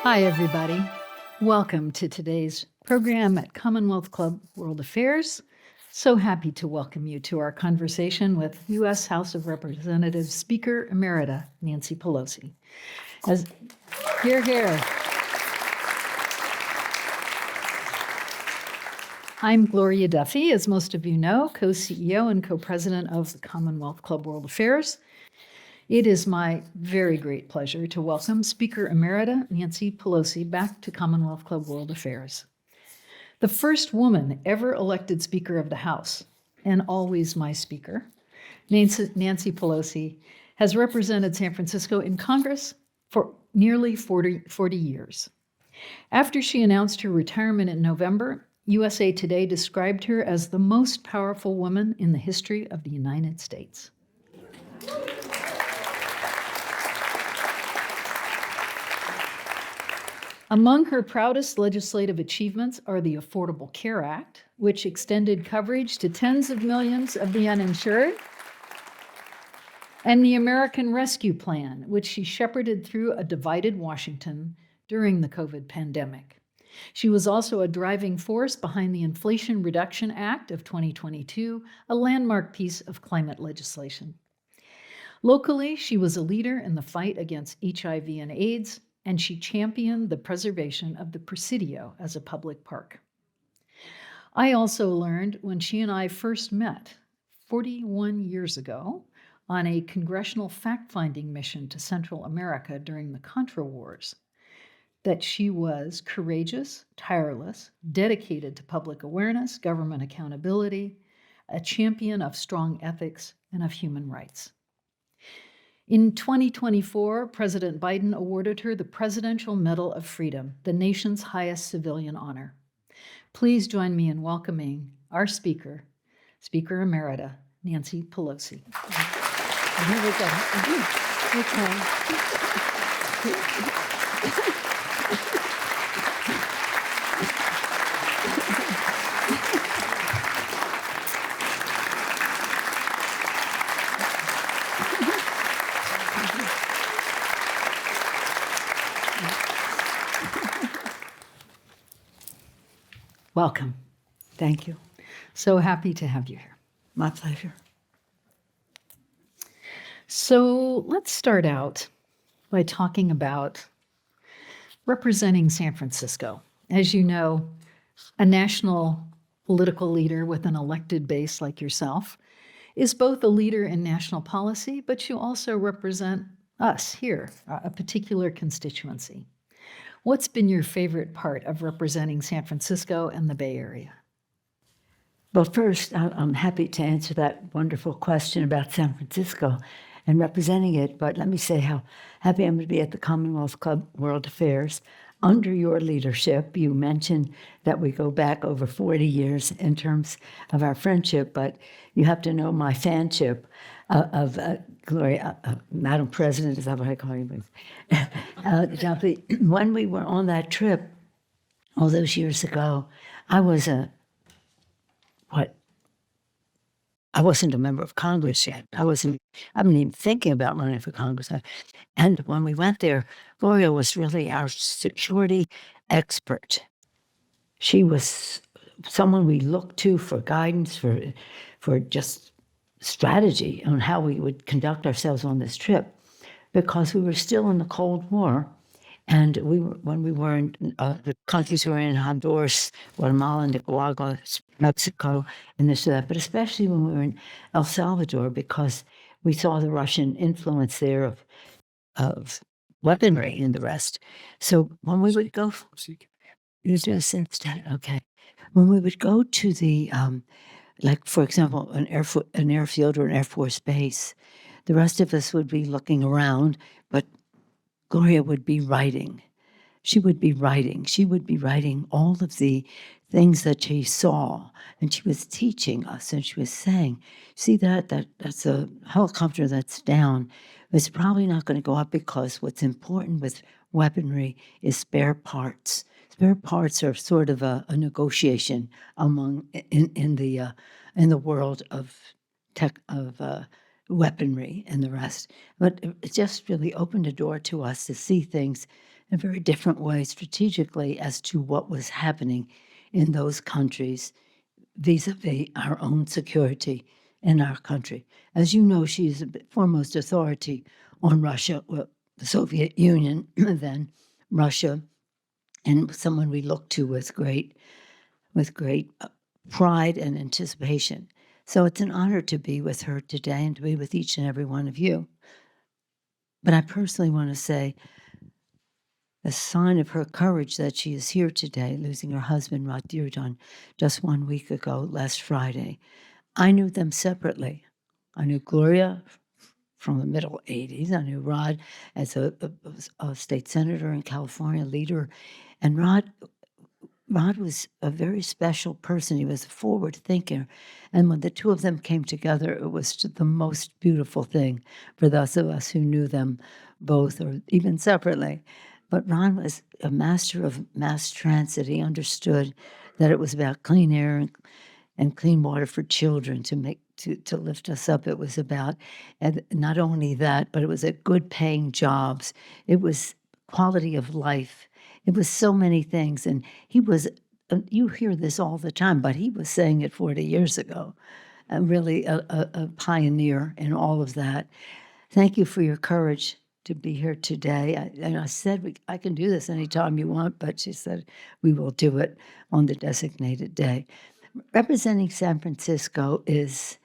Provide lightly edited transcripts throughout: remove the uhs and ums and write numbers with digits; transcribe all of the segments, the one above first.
Hi, everybody. Welcome to today's program at Commonwealth Club World Affairs. So happy to welcome you to our conversation with U.S. House of Representatives Speaker Emerita Nancy Pelosi. Here. I'm Gloria Duffy, as most of you know, co-CEO and co-president of the Commonwealth Club World Affairs. It is my very great pleasure to welcome Speaker Emerita Nancy Pelosi back to Commonwealth Club World Affairs. The first woman ever elected Speaker of the House, and always my Speaker, Nancy Pelosi, has represented San Francisco in Congress for nearly 40 years. After she announced her retirement in November, USA Today described her as the most powerful woman in the history of the United States. Among her proudest legislative achievements are the Affordable Care Act, which extended coverage to tens of millions of the uninsured, and the American Rescue Plan, which she shepherded through a divided Washington during the COVID pandemic. She was also a driving force behind the Inflation Reduction Act of 2022, a landmark piece of climate legislation. Locally, she was a leader in the fight against HIV and AIDS, and she championed the preservation of the Presidio as a public park. I also learned when she and I first met 41 years ago on a congressional fact-finding mission to Central America during the Contra Wars that she was courageous, tireless, dedicated to public awareness, government accountability, a champion of strong ethics and of human rights. In 2024, President Biden awarded her the Presidential Medal of Freedom, the nation's highest civilian honor. Please join me in welcoming our Speaker, Speaker Emerita Nancy Pelosi. Here we go. Welcome. Thank you. So happy to have you here. My pleasure. So let's start out by talking about representing San Francisco. As you know, a national political leader with an elected base like yourself is both a leader in national policy, but you also represent us here, a particular constituency. What's been your favorite part of representing San Francisco and the Bay Area? Well, first, I'm happy to answer that wonderful question about San Francisco and representing it, but let me say how happy I'm to be at the Commonwealth Club World Affairs. Under your leadership, you mentioned that we go back over 40 years in terms of our friendship, but you have to know my fanship of Gloria, Madam President, is that what I call you? Duffy, when we were on that trip all those years ago, I wasn't a member of Congress yet. I wasn't even thinking about running for Congress. And when we went there, Gloria was really our security expert. She was someone we looked to for guidance, for just strategy on how we would conduct ourselves on this trip, because we were still in the Cold War. And when we were in the countries we were in, Honduras, Guatemala, Nicaragua, Mexico, and this or that, but especially when we were in El Salvador, because we saw the Russian influence there of weaponry and the rest. So when we would go, okay. When we would go to the, like for example, an airfield or an Air Force base, the rest of us would be looking around, but Gloria would be writing. She would be writing all of the things that she saw, and she was teaching us, and she was saying, see that's a helicopter that's down. It's probably not going to go up because what's important with weaponry is spare parts. Spare parts are sort of a negotiation among in the world of weaponry and the rest. But it just really opened a door to us to see things a very different way strategically as to what was happening in those countries vis-a-vis our own security in our country. As you know, she is the foremost authority on Russia, well, the Soviet Union, then Russia, and someone we look to with great pride and anticipation. So it's an honor to be with her today and to be with each and every one of you. But I personally want to say a sign of her courage that she is here today, losing her husband, Rod Dearjon, just 1 week ago, last Friday. I knew them separately. I knew Gloria from the middle 80s. I knew Rod as a state senator in California, leader. And Rod was a very special person. He was a forward thinker. And when the two of them came together, it was the most beautiful thing for those of us who knew them both or even separately. But Ron was a master of mass transit. He understood that it was about clean air and clean water for children to lift us up. It was about, and not only that, but it was good paying jobs. It was quality of life. It was so many things. And he was, you hear this all the time, but he was saying it 40 years ago, and really a pioneer in all of that. Thank you for your courage to be here today. And I said, I can do this anytime you want, but she said, we will do it on the designated day. Representing San Francisco is,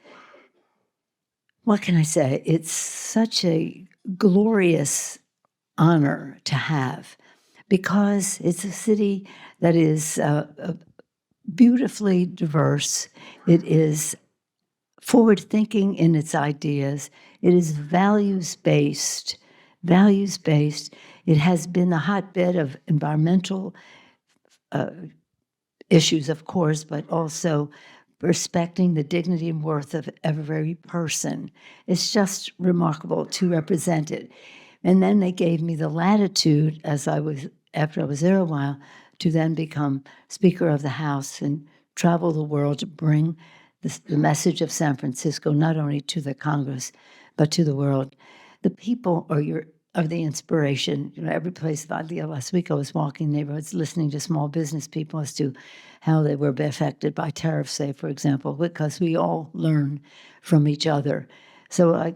what can I say? It's such a glorious honor to have because it's a city that is beautifully diverse. It is forward-thinking in its ideas. It is values-based. It has been a hotbed of environmental issues, of course, but also respecting the dignity and worth of every person. It's just remarkable to represent it. And then they gave me the latitude, after I was there a while, to then become Speaker of the House and travel the world to bring the message of San Francisco, not only to the Congress, but to the world. The people are the inspiration. Every place last week I was walking neighborhoods listening to small business people as to how they were affected by tariffs, say, for example, because we all learn from each other. So I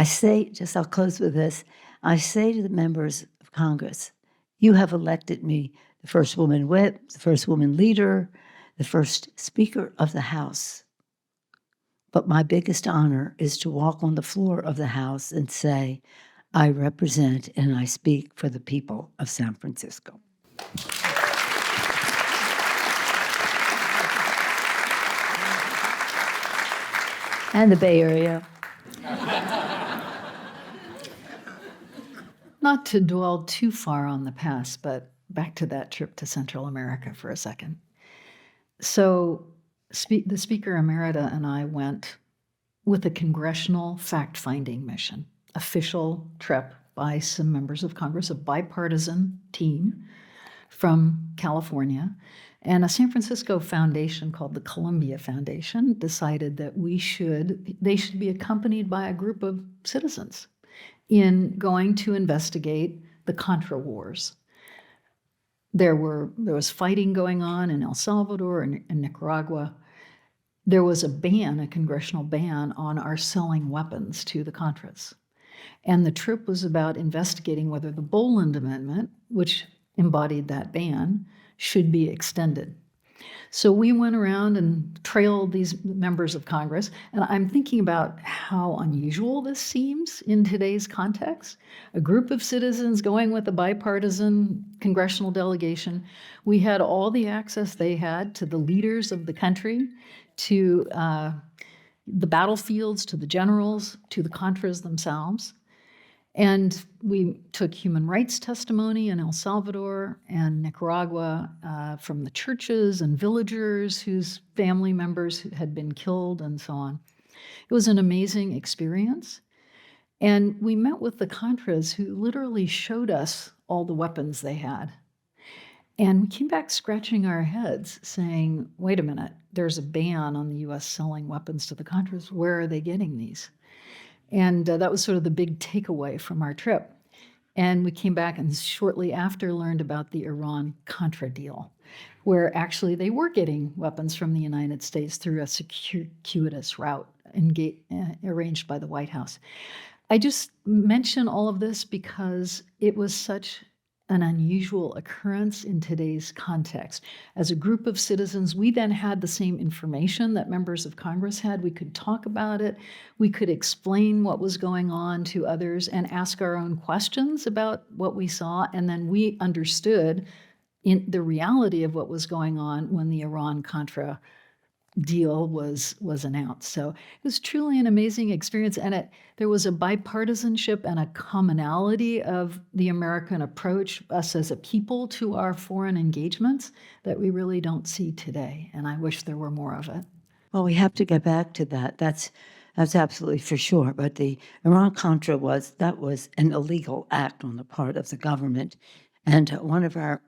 say, I'll close with this. I say to the members of Congress, you have elected me the first woman whip, the first woman leader, the first Speaker of the House. But my biggest honor is to walk on the floor of the House and say, I represent and I speak for the people of San Francisco. And the Bay Area. Not to dwell too far on the past, but back to that trip to Central America for a second. So the Speaker Emerita and I went with a congressional fact-finding mission, official trip by some members of Congress, a bipartisan team from California, and a San Francisco foundation called the Columbia Foundation decided that they should be accompanied by a group of citizens in going to investigate the Contra Wars. There was fighting going on in El Salvador and Nicaragua. There was a congressional ban on our selling weapons to the Contras. And the trip was about investigating whether the Boland Amendment, which embodied that ban, should be extended. So we went around and trailed these members of Congress, and I'm thinking about how unusual this seems in today's context. A group of citizens going with a bipartisan congressional delegation. We had all the access they had to the leaders of the country, to the battlefields, to the generals, to the Contras themselves. And we took human rights testimony in El Salvador and Nicaragua from the churches and villagers whose family members had been killed and so on. It was an amazing experience. And we met with the Contras who literally showed us all the weapons they had. And we came back scratching our heads saying, wait a minute, there's a ban on the US selling weapons to the Contras. Where are they getting these? And that was sort of the big takeaway from our trip. And we came back and shortly after learned about the Iran-Contra deal, where actually they were getting weapons from the United States through a circuitous route arranged by the White House. I just mention all of this because it was such an unusual occurrence in today's context. As a group of citizens, we then had the same information that members of Congress had. We could talk about it. We could explain what was going on to others and ask our own questions about what we saw. And then we understood in the reality of what was going on when the Iran-Contra deal was announced. So it was truly an amazing experience, and there was a bipartisanship and a commonality of the American approach, us as a people, to our foreign engagements that we really don't see today, and I wish there were more of it. Well, we have to get back to that. That's absolutely for sure. But the Iran-Contra was an illegal act on the part of the government, and one of our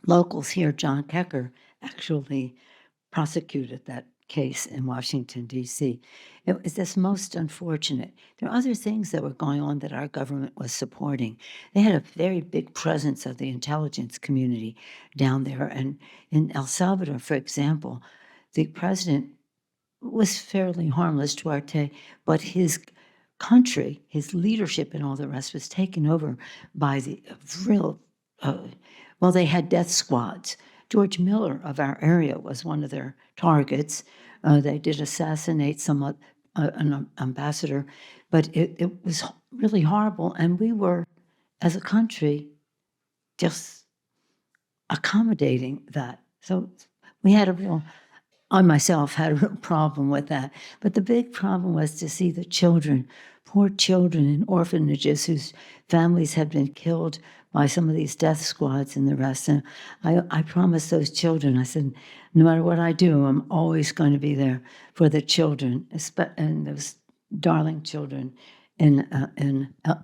locals here, John Kecker, actually prosecuted that case in Washington, D.C. It was just most unfortunate. There are other things that were going on that our government was supporting. They had a very big presence of the intelligence community down there. And in El Salvador, for example, the president was fairly harmless, Duarte, but his country, his leadership and all the rest was taken over by the real, they had death squads. George Miller of our area was one of their targets. They did assassinate an ambassador, but it was really horrible. And we were, as a country, just accommodating that. So we had I myself had a real problem with that. But the big problem was to see the children, poor children in orphanages whose families had been killed by some of these death squads and the rest. And I promised those children, I said, no matter what I do, I'm always going to be there for the children, and those darling children in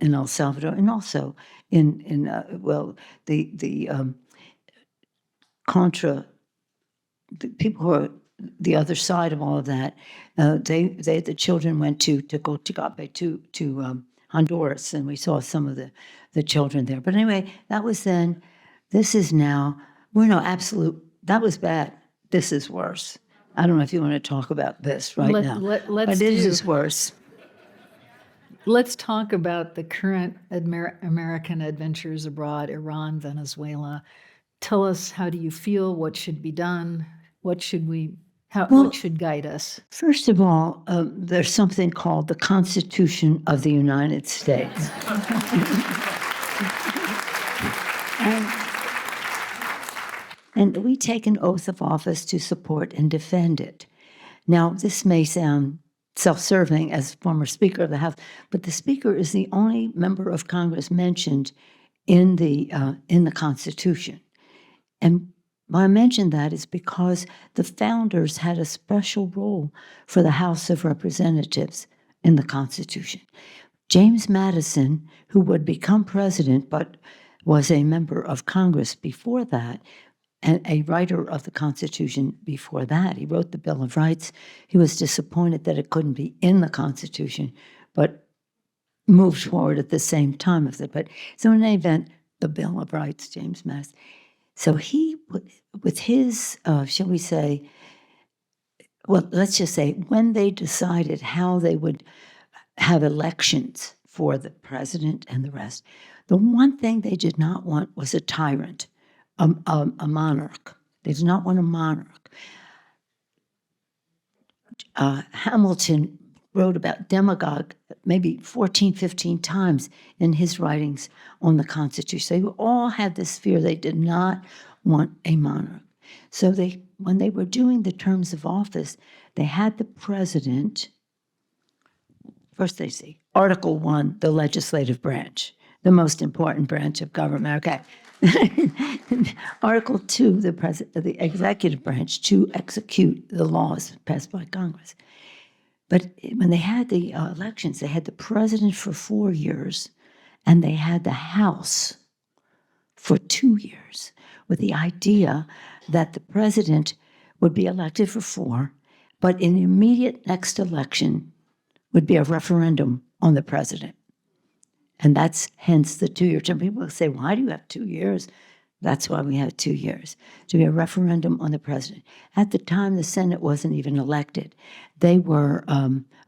El Salvador, and also the Contra, the people who are the other side of all of that. The children went to Tegucigalpa, to Honduras, and we saw some of the children there. But anyway, that was then. This is now. That was bad. This is worse. I don't know if you want to talk about this now. But this is worse. Let's talk about the current American adventures abroad, Iran, Venezuela. Tell us, how do you feel? What should be done? What should guide us? First of all, there's something called the Constitution of the United States. And we take an oath of office to support and defend it. Now, this may sound self-serving as former Speaker of the House, but the Speaker is the only member of Congress mentioned in the Constitution. And why I mention that is because the founders had a special role for the House of Representatives in the Constitution. James Madison, who would become president but was a member of Congress before that, and a writer of the Constitution before that. He wrote the Bill of Rights. He was disappointed that it couldn't be in the Constitution, but moved forward at the same time with it. But so in any event, the Bill of Rights, James Madison. So he, with his, shall we say, let's just say, when they decided how they would have elections for the president and the rest, the one thing they did not want was a tyrant, a monarch. They did not want a monarch. Hamilton wrote about demagogue maybe 14, 15 times in his writings on the Constitution. They all had this fear. They did not want a monarch. So when they were doing the terms of office, they had the president, first they say, Article 1, the legislative branch, the most important branch of government. Okay. Article 2, the executive branch, to execute the laws passed by Congress. But when they had the elections, they had the president for 4 years, and they had the House for 2 years, with the idea that the president would be elected for 4, but in the immediate next election would be a referendum on the president. And that's hence the 2-year term. People say, why do you have 2 years? That's why we have 2 years, to be a referendum on the president. At the time, the Senate wasn't even elected. They were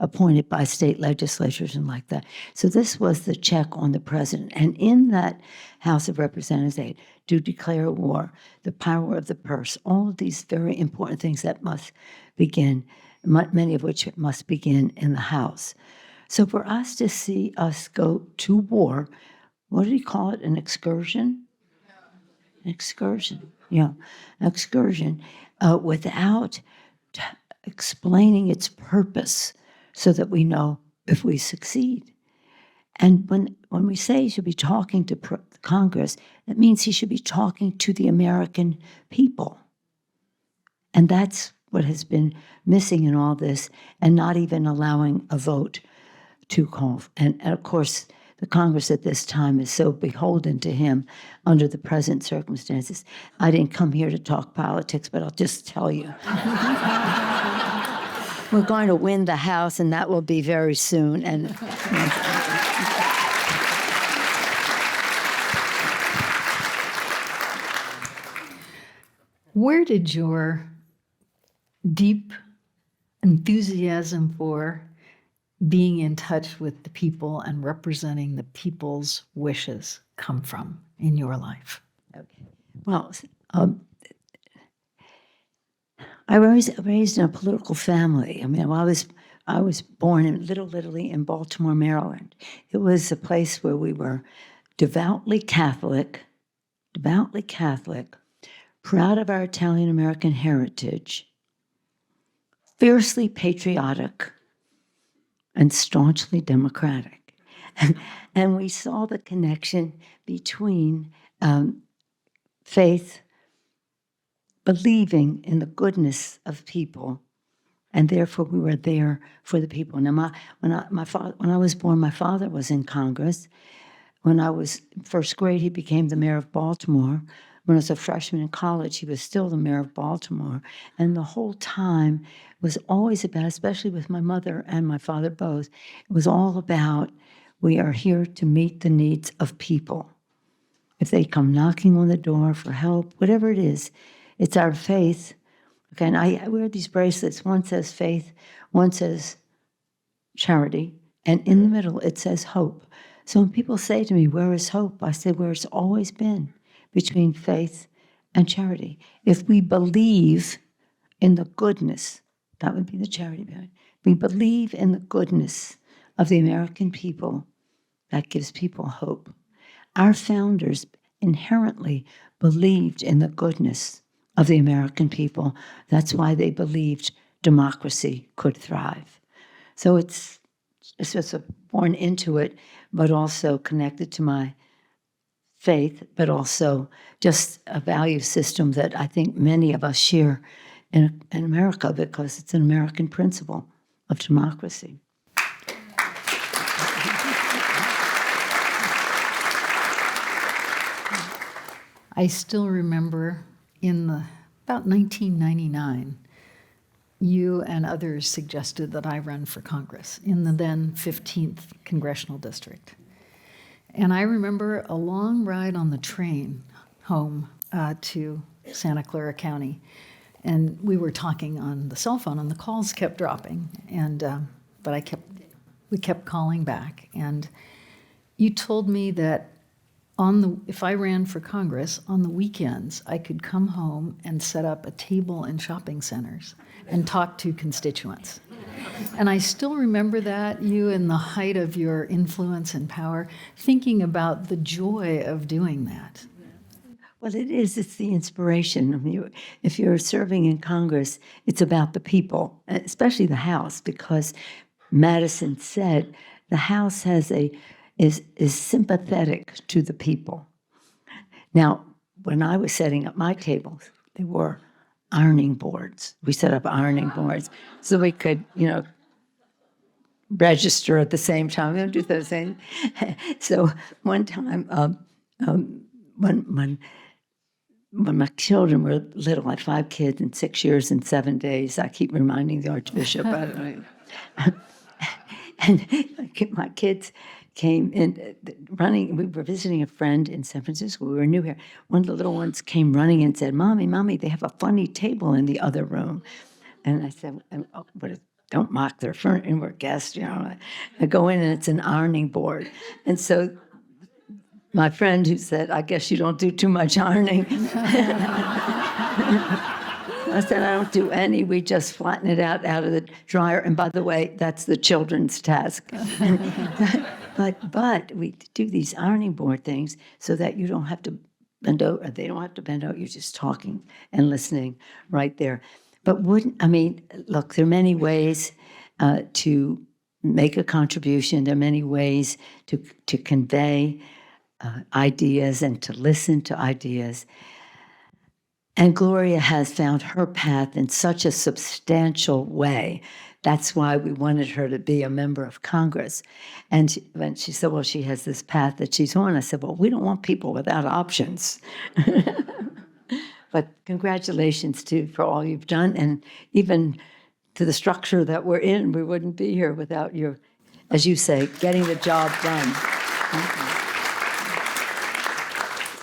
appointed by state legislatures and like that. So this was the check on the president. And in that House of Representatives, they do declare war, the power of the purse, all of these very important things that must begin, many of which must begin in the House. So for us to see us go to war, what did he call it, an excursion? Excursion, yeah, excursion, without explaining its purpose so that we know if we succeed. And when we say he should be talking to Congress, that means he should be talking to the American people. And that's what has been missing in all this, and not even allowing a vote to call. And of course, the Congress at this time is so beholden to him under the present circumstances. I didn't come here to talk politics, but I'll just tell you. We're going to win the House, and that will be very soon. And where did your deep enthusiasm for being in touch with the people and representing the people's wishes come from in your life? okay. Well, I was raised in a political family. I mean, I was born in Little Italy in Baltimore, Maryland. It was a place where we were devoutly Catholic, proud of our Italian-American heritage, fiercely patriotic, and staunchly democratic. And we saw the connection between faith, believing in the goodness of people, and therefore we were there for the people. Now, when I was born, my father was in Congress. When I was in first grade, he became the mayor of Baltimore. When I was a freshman in college, he was still the mayor of Baltimore. And the whole time was always about, especially with my mother and my father both, it was all about, we are here to meet the needs of people. If they come knocking on the door for help, whatever it is, it's our faith. Okay, and I wear these bracelets. One says faith, one says charity, and in the middle it says hope. So when people say to me, where is hope? I say, where it's always been, between faith and charity. If we believe in the goodness, that would be the charity behind it. We believe in the goodness of the American people, that gives people hope. Our founders inherently believed in the goodness of the American people. That's why they believed democracy could thrive. So it's just born into it, but also connected to my faith, but also just a value system that I think many of us share in America, because it's an American principle of democracy. I still remember about 1999, you and others suggested that I run for Congress in the then 15th Congressional District. And I remember a long ride on the train home to Santa Clara County. And we were talking on the cell phone, and the calls kept dropping. And but we kept calling back. And you told me that if I ran for Congress, on the weekends, I could come home and set up a table in shopping centers and talk to constituents. And I still remember that, you in the height of your influence and power, thinking about the joy of doing that. Well, it's the inspiration. I mean, if you're serving in Congress, it's about the people, especially the House, because Madison said the House is sympathetic to the people. Now, when I was setting up my tables, they were ironing boards. We set up ironing boards so we could, register at the same time. We don't do the same. So one time, when my children were little, I had 5 kids in 6 years and 7 days. I keep reminding the Archbishop. And my kids came in running. We were visiting a friend in San Francisco. We were new here. One of the little ones came running and said, "Mommy, Mommy, they have a funny table in the other room." And I said, "Oh, but don't mock their furniture. We're guests, you know." I go in and it's an ironing board. And so my friend who said, "I guess you don't do too much ironing." I said, "I don't do any. We just flatten it out of the dryer. And by the way, that's the children's task." But we do these ironing board things so that you don't have to bend over. They don't have to bend over. You're just talking and listening right there. But look, there are many ways to make a contribution. There are many ways to convey ideas and to listen to ideas. And Gloria has found her path in such a substantial way. That's why we wanted her to be a member of Congress. And when she said, well, she has this path that she's on, I said, well, we don't want people without options. But congratulations for all you've done. And even to the structure that we're in, we wouldn't be here without your, as you say, getting the job done. Thank you.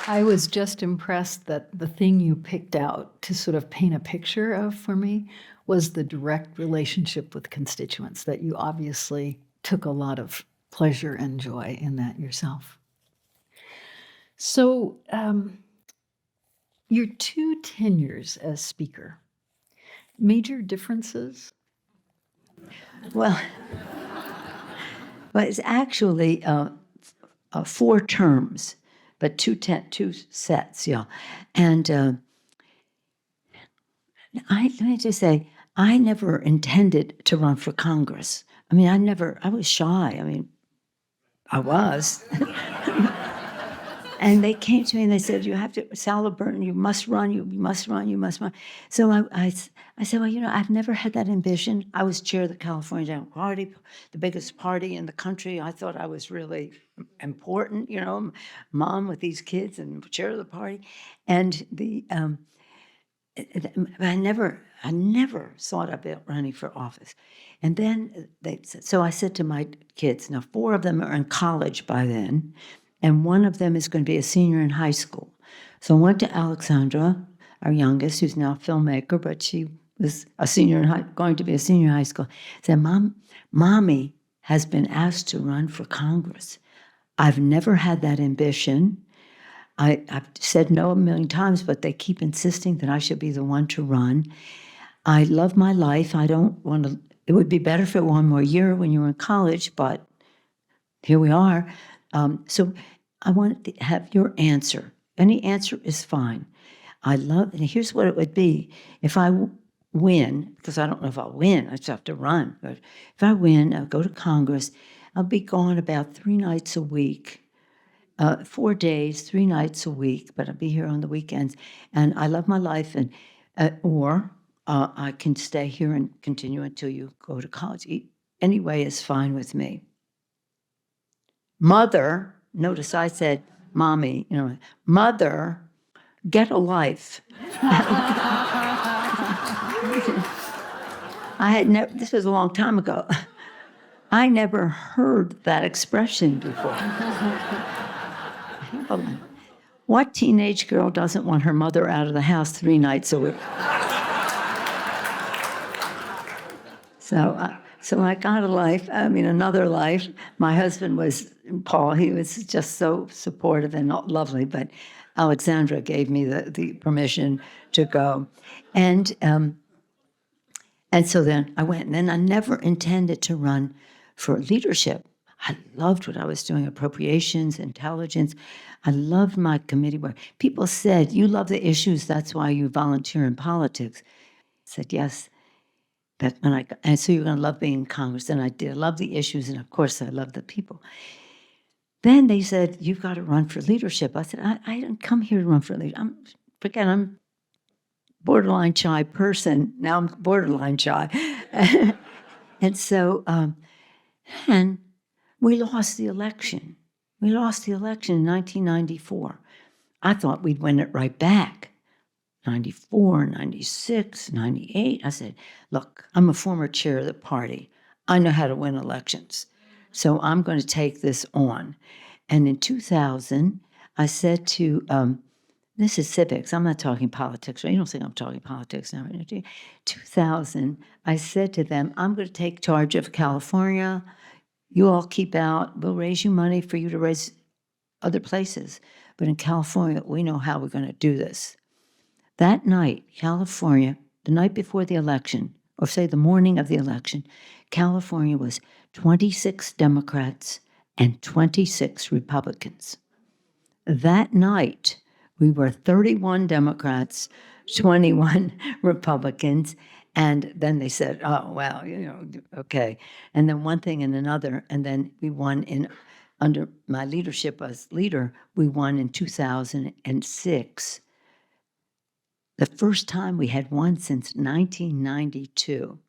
I was just impressed that the thing you picked out to sort of paint a picture of for me was the direct relationship with constituents, that you obviously took a lot of pleasure and joy in that yourself. So your 2 tenures as Speaker, major differences? Well, it's actually 4 terms, but 2 sets, yeah. And let me just say, I never intended to run for Congress. I mean, I was shy. I mean, I was. And they came to me and they said, you have to, Sala Burton, you must run, you must run, you must run. So I said, well, I've never had that ambition. I was chair of the California Democratic Party, the biggest party in the country. I thought I was really important, mom with these kids and chair of the party. And I never thought about running for office. And then so I said to my kids, now 4 of them are in college by then, and 1 of them is going to be a senior in high school. So I went to Alexandra, our youngest, who's now a filmmaker, but she was going to be a senior in high school. Said, Mommy has been asked to run for Congress. I've never had that ambition. I've said no a million times, but they keep insisting that I should be the one to run. I love my life. I don't want to, it would be better if it were 1 more year when you were in college, but here we are. So I want to have your answer. Any answer is fine. And here's what it would be. If I win, because I don't know if I'll win, I just have to run. But if I win, I'll go to Congress. I'll be gone about 3 nights a week. 4 days, 3 nights a week, but I'll be here on the weekends. And I love my life, or I can stay here and continue until you go to college. Any way is fine with me. Mother, notice I said, Mommy, Mother, get a life. This was a long time ago. I never heard that expression before. What teenage girl doesn't want her mother out of the house 3 nights a week? So I got a life, another life. My husband was Paul. He was just so supportive and lovely, but Alexandra gave me the permission to go. And so then I went, and then I never intended to run for leadership. I loved what I was doing, appropriations, intelligence. I loved my committee work. People said, you love the issues, that's why you volunteer in politics. I said, yes. And so you're going to love being in Congress. And I did. I love the issues, and of course, I love the people. Then they said, you've got to run for leadership. I said, I didn't come here to run for leadership. I'm borderline shy person. Now I'm borderline shy. And so, and we lost the election. We lost the election in 1994. I thought we'd win it right back. 94, 96, 98. I said, look, I'm a former chair of the party. I know how to win elections. So I'm going to take this on. And in 2000, I said to, this is civics. I'm not talking politics. Right? You don't think I'm talking politics now. 2000, I said to them, I'm going to take charge of California. You all keep out. We'll raise you money for you to raise other places. But in California, we know how we're going to do this. That night, California, the night before the election, or say the morning of the election, California was 26 Democrats and 26 Republicans. That night, we were 31 Democrats, 21 Republicans, and then they said, oh, well, okay. And then one thing and another, and then we won under my leadership as leader, we won in 2006. The first time we had won since 1992.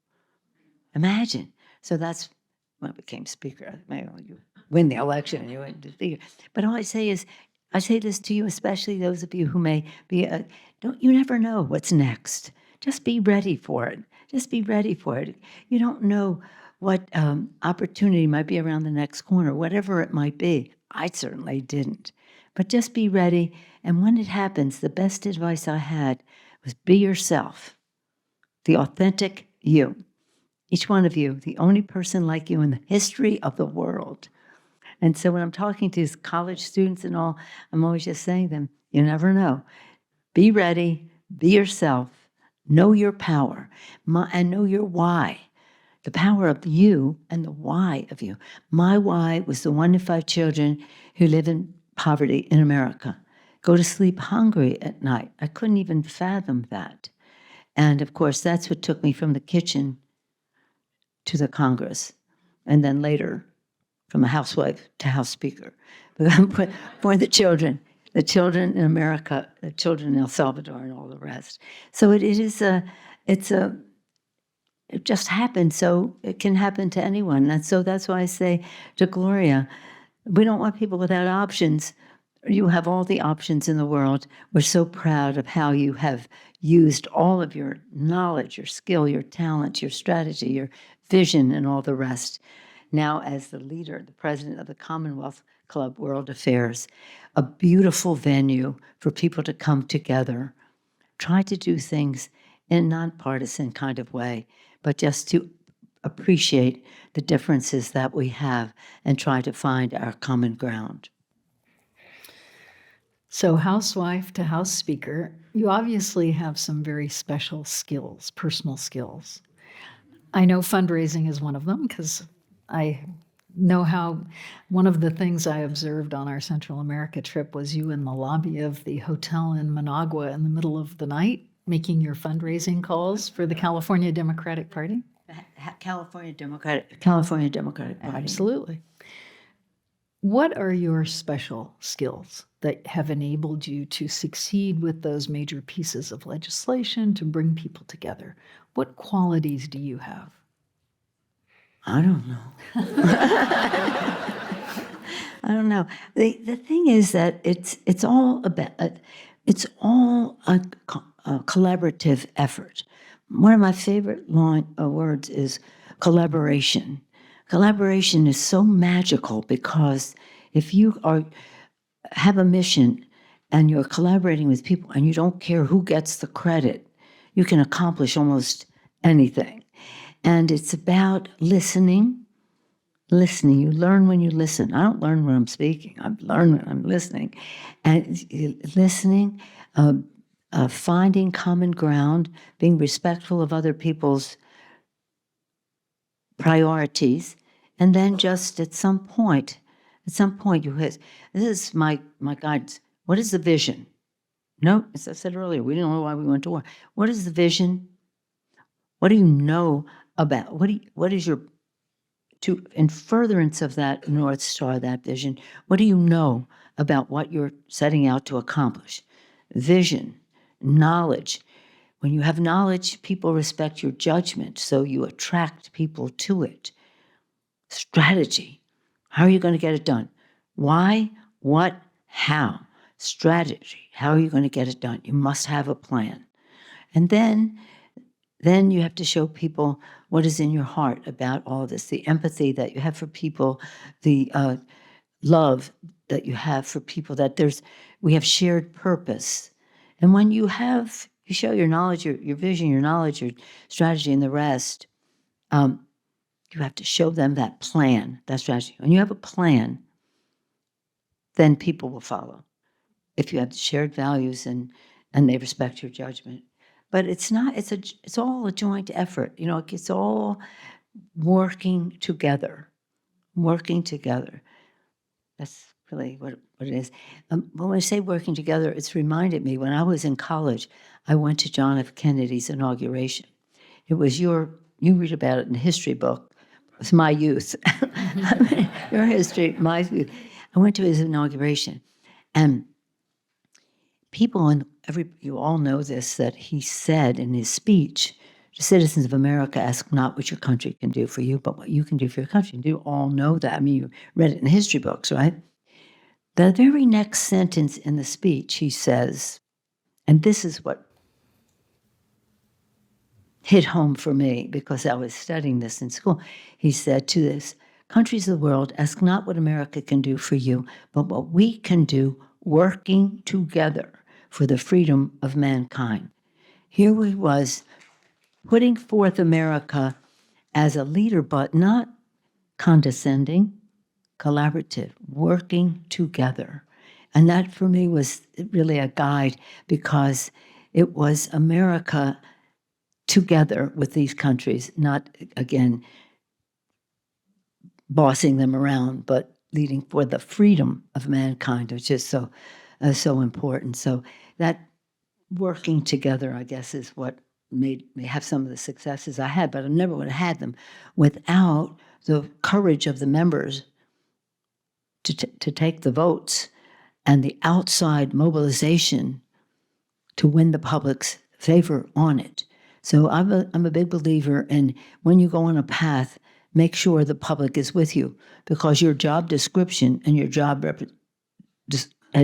Imagine. So that's when I became speaker. You win the election and you win the speaker. But all I say is, I say this to you, especially those of you who may be, you never know what's next. Just be ready for it. Just be ready for it. You don't know what opportunity might be around the next corner, whatever it might be. I certainly didn't. But just be ready. And when it happens, the best advice I had was be yourself, the authentic you. Each one of you, the only person like you in the history of the world. And so when I'm talking to college students and all, I'm always just saying to them, you never know. Be ready, be yourself, know your power, and know your why. The power of you and the why of you. My why was the 1 in 5 children who live in poverty in America go to sleep hungry at night. I couldn't even fathom that. And of course, that's what took me from the kitchen to the Congress, and then later from a housewife to House Speaker. For the children in America, the children in El Salvador, and all the rest. So it just happened. So it can happen to anyone. And so that's why I say to Gloria, we don't want people without options. You have all the options in the world. We're so proud of how you have used all of your knowledge, your skill, your talent, your strategy, your vision, and all the rest. Now, as the leader, the president of the Commonwealth Club World Affairs, a beautiful venue for people to come together, try to do things in a nonpartisan kind of way, but just to appreciate the differences that we have and try to find our common ground. So, housewife to House Speaker, you obviously have some very special skills, personal skills. I know fundraising is one of them because I know how one of the things I observed on our Central America trip was you in the lobby of the hotel in Managua in the middle of the night making your fundraising calls for the California Democratic Party. California Democratic Party. Absolutely. What are your special skills that have enabled you to succeed with those major pieces of legislation to bring people together? What qualities do you have? I don't know. I don't know. The thing is that it's all about a collaborative effort. One of my favorite words is collaboration. Collaboration is so magical because if you have a mission and you're collaborating with people and you don't care who gets the credit, you can accomplish almost anything. And it's about listening. Listening. You learn when you listen. I don't learn when I'm speaking. I learn when I'm listening. And listening, finding common ground, being respectful of other people's priorities, and then just at some point you hit, this is my guidance. What is the vision? No, as I said earlier, we don't know why we went to war. What is the vision? What do you know about, what is your, in furtherance of that North Star, that vision, what do you know about what you're setting out to accomplish? Vision, knowledge. When you have knowledge, people respect your judgment, so you attract people to it. Strategy. How are you going to get it done? Why, what, how? Strategy. How are you going to get it done? You must have a plan. And then then you have to show people what is in your heart about all of this, the empathy that you have for people, the love that you have for people, that we have shared purpose. And when you show your knowledge, your vision, your knowledge, your strategy, and the rest, you have to show them that plan, that strategy. When you have a plan, then people will follow. If you have shared values and they respect your judgment. But it's all a joint effort. It's all working together. That's really what it is. When I say working together, it's reminded me when I was in college, I went to John F. Kennedy's inauguration. It was you read about it in the history book. It was my youth. Your history, my youth. I went to his inauguration, and people, you all know this, that he said in his speech, the citizens of America ask not what your country can do for you, but what you can do for your country. You all know that. I mean, you read it in the history books, right? The very next sentence in the speech, he says, and this is what hit home for me because I was studying this in school. He said to this, countries of the world, ask not what America can do for you, but what we can do working together for the freedom of mankind. Here he was putting forth America as a leader, but not condescending, collaborative, working together. And that for me was really a guide because it was America together with these countries, not, again, bossing them around, but leading for the freedom of mankind, which is so important. So that working together, I guess, is what made me have some of the successes I had, but I never would have had them without the courage of the members to take the votes and the outside mobilization to win the public's favor on it. So I'm a big believer in when you go on a path, make sure the public is with you because your job description and your job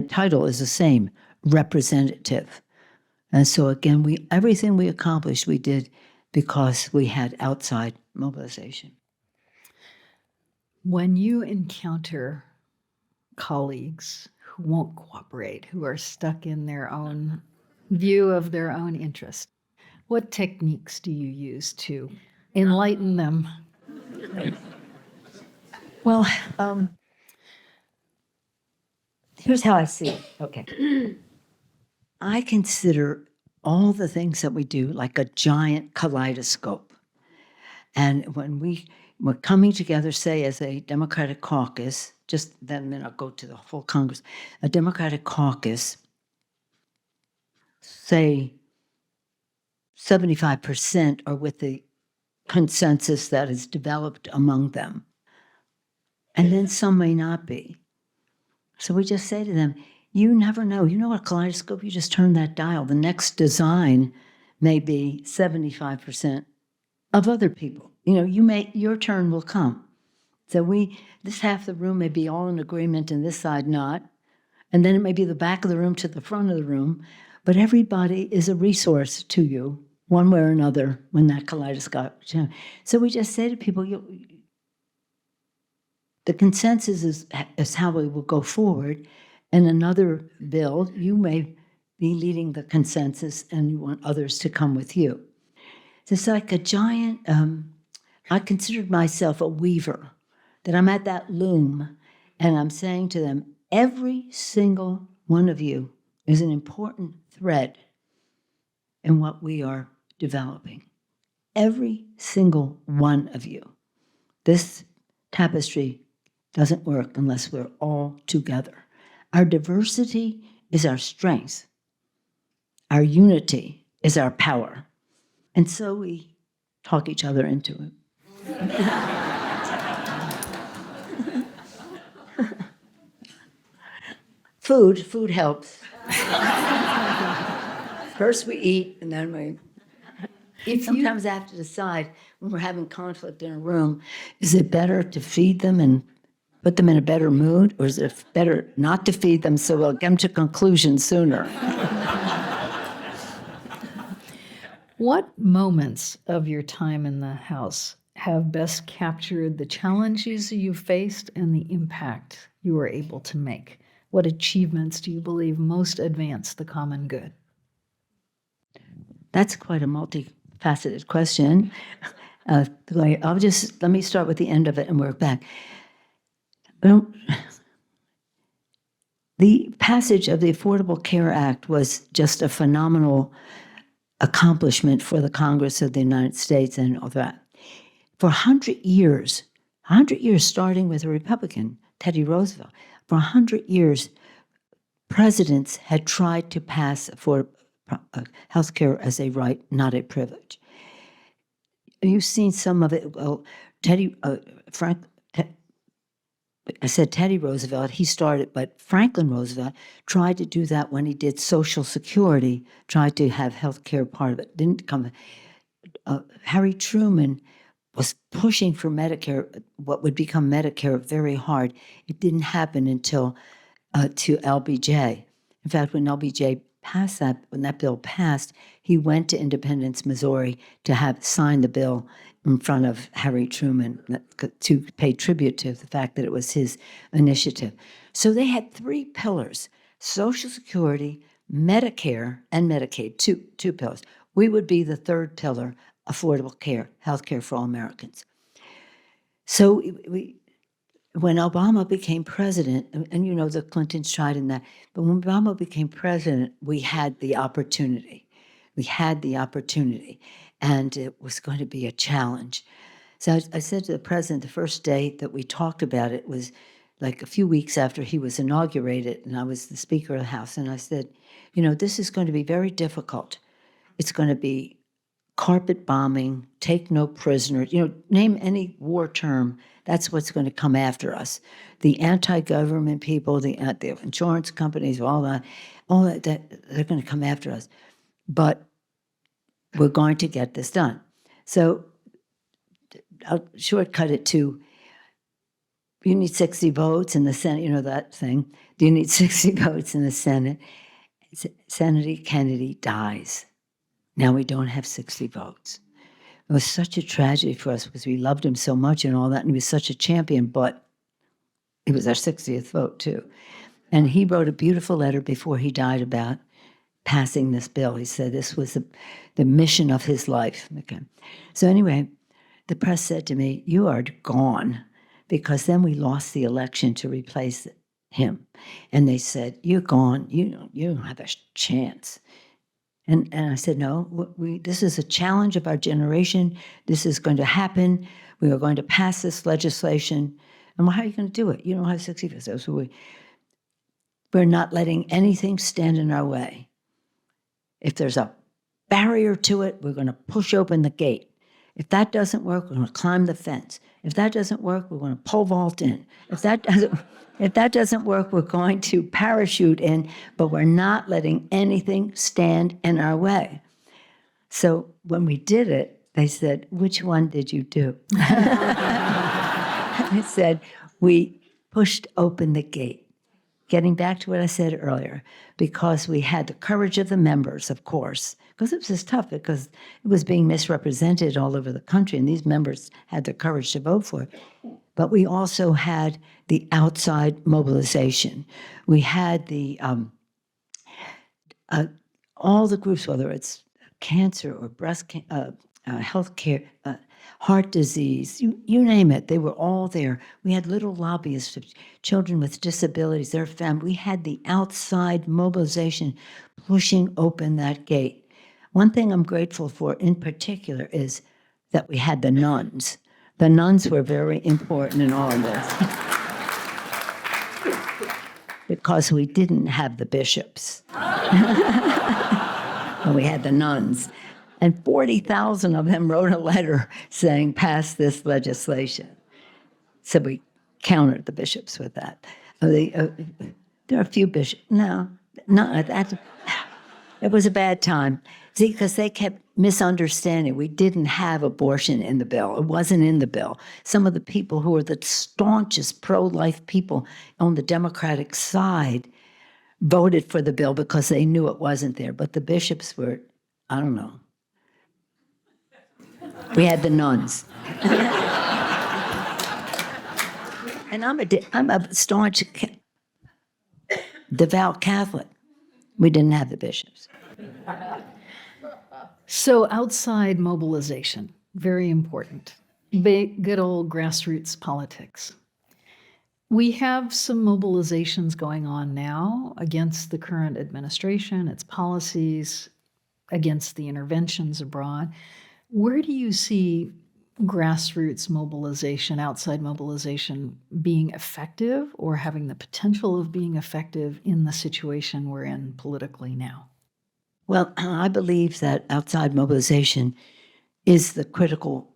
title is the same, representative. And so again, everything we accomplished, we did because we had outside mobilization. When you encounter colleagues who won't cooperate, who are stuck in their own view of their own interest, what techniques do you use to enlighten them? Well, here's how I see it. Okay. I consider all the things that we do like a giant kaleidoscope. And when we're coming together, say, as a Democratic caucus, just then I'll go to the full Congress, a Democratic caucus, say 75% are with the consensus that is developed among them. And then some may not be. So we just say to them, you never know. You know what, a kaleidoscope, you just turn that dial. The next design may be 75% of other people. Your turn will come. So this half the room may be all in agreement and this side not. And then it may be the back of the room to the front of the room. But everybody is a resource to you, one way or another, when that kaleidoscope. So we just say to people, the consensus is how we will go forward. And another bill, you may be leading the consensus and you want others to come with you. So it's like a giant, I considered myself a weaver, that I'm at that loom and I'm saying to them, every single one of you is an important thread in what we are developing. Every single one of you. This tapestry doesn't work unless we're all together. Our diversity is our strength. Our unity is our power. And so we talk each other into it. Food helps. First we eat, and then sometimes I have to decide when we're having conflict in a room, is it better to feed them and put them in a better mood, or is it better not to feed them so we'll get them to conclusion sooner? What moments of your time in the House have best captured the challenges you faced and the impact you were able to make? What achievements do you believe most advance the common good? That's quite a multifaceted question. Let me start with the end of it and work back. The passage of the Affordable Care Act was just a phenomenal accomplishment for the Congress of the United States and all that. For 100 years, starting with a Republican, Teddy Roosevelt, for 100 years, presidents had tried to pass for health care as a right, not a privilege. You've seen some of it. Well, I said Teddy Roosevelt, he started, but Franklin Roosevelt tried to do that when he did Social Security, tried to have health care part of it. Didn't come. Harry Truman was pushing for Medicare, what would become Medicare, very hard. It didn't happen until to LBJ. In fact, when LBJ passed that, when that bill passed, he went to Independence, Missouri to sign the bill in front of Harry Truman to pay tribute to the fact that it was his initiative. So they had three pillars: Social Security, Medicare, and Medicaid, two pillars. We would be the third pillar, affordable care, health care for all Americans. So when Obama became president, and you know the Clintons tried in that, but when Obama became president, we had the opportunity. And it was going to be a challenge. So I said to the president, the first day that we talked about it was like a few weeks after he was inaugurated, and I was the Speaker of the House, and I said, this is going to be very difficult. It's going to be carpet bombing, take no prisoners, name any war term, that's what's going to come after us. The anti-government people, the insurance companies, all that, they're going to come after us. But we're going to get this done. So I'll shortcut it to, you need 60 votes in the Senate, that thing. Do you need 60 votes in the Senate? Senator Kennedy dies. Now we don't have 60 votes. It was such a tragedy for us because we loved him so much and all that, and he was such a champion, but it was our 60th vote too. And he wrote a beautiful letter before he died about passing this bill. He said this was the mission of his life. Okay. So anyway, the press said to me, "You are gone," because then we lost the election to replace him. And they said, "You're gone. You don't have a chance." And I said, "No, this is a challenge of our generation. This is going to happen. We are going to pass this legislation. And how are you going to do it? You don't have 60 votes." So we're not letting anything stand in our way. If there's a barrier to it, we're going to push open the gate. If that doesn't work, we're going to climb the fence. If that doesn't work, we're going to pole vault in. If that doesn't work, we're going to parachute in, but we're not letting anything stand in our way. So when we did it, they said, "Which one did you do?" I said, "We pushed open the gate." Getting back to what I said earlier, because we had the courage of the members, of course, because it was tough because it was being misrepresented all over the country, and these members had the courage to vote for it. But we also had the outside mobilization. We had the all the groups, whether it's cancer or breast health care, heart disease, you name it, they were all there. We had little lobbyists of children with disabilities, their families. We had the outside mobilization pushing open that gate. One thing I'm grateful for in particular is that we had the nuns. The nuns were very important in all of this because we didn't have the bishops. We had the nuns. And 40,000 of them wrote a letter saying, "Pass this legislation." So we countered the bishops with that. There are a few bishops. No, that. It was a bad time. See, because they kept misunderstanding. We didn't have abortion in the bill. It wasn't in the bill. Some of the people who were the staunchest pro-life people on the Democratic side voted for the bill because they knew it wasn't there. But the bishops were, I don't know, We had the nuns. And I'm a staunch devout Catholic. We didn't have the bishops. So outside mobilization, very important. Good old grassroots politics. We have some mobilizations going on now against the current administration, its policies, against the interventions abroad. Where do you see grassroots mobilization, outside mobilization, being effective or having the potential of being effective in the situation we're in politically now? Well, I believe that outside mobilization is the critical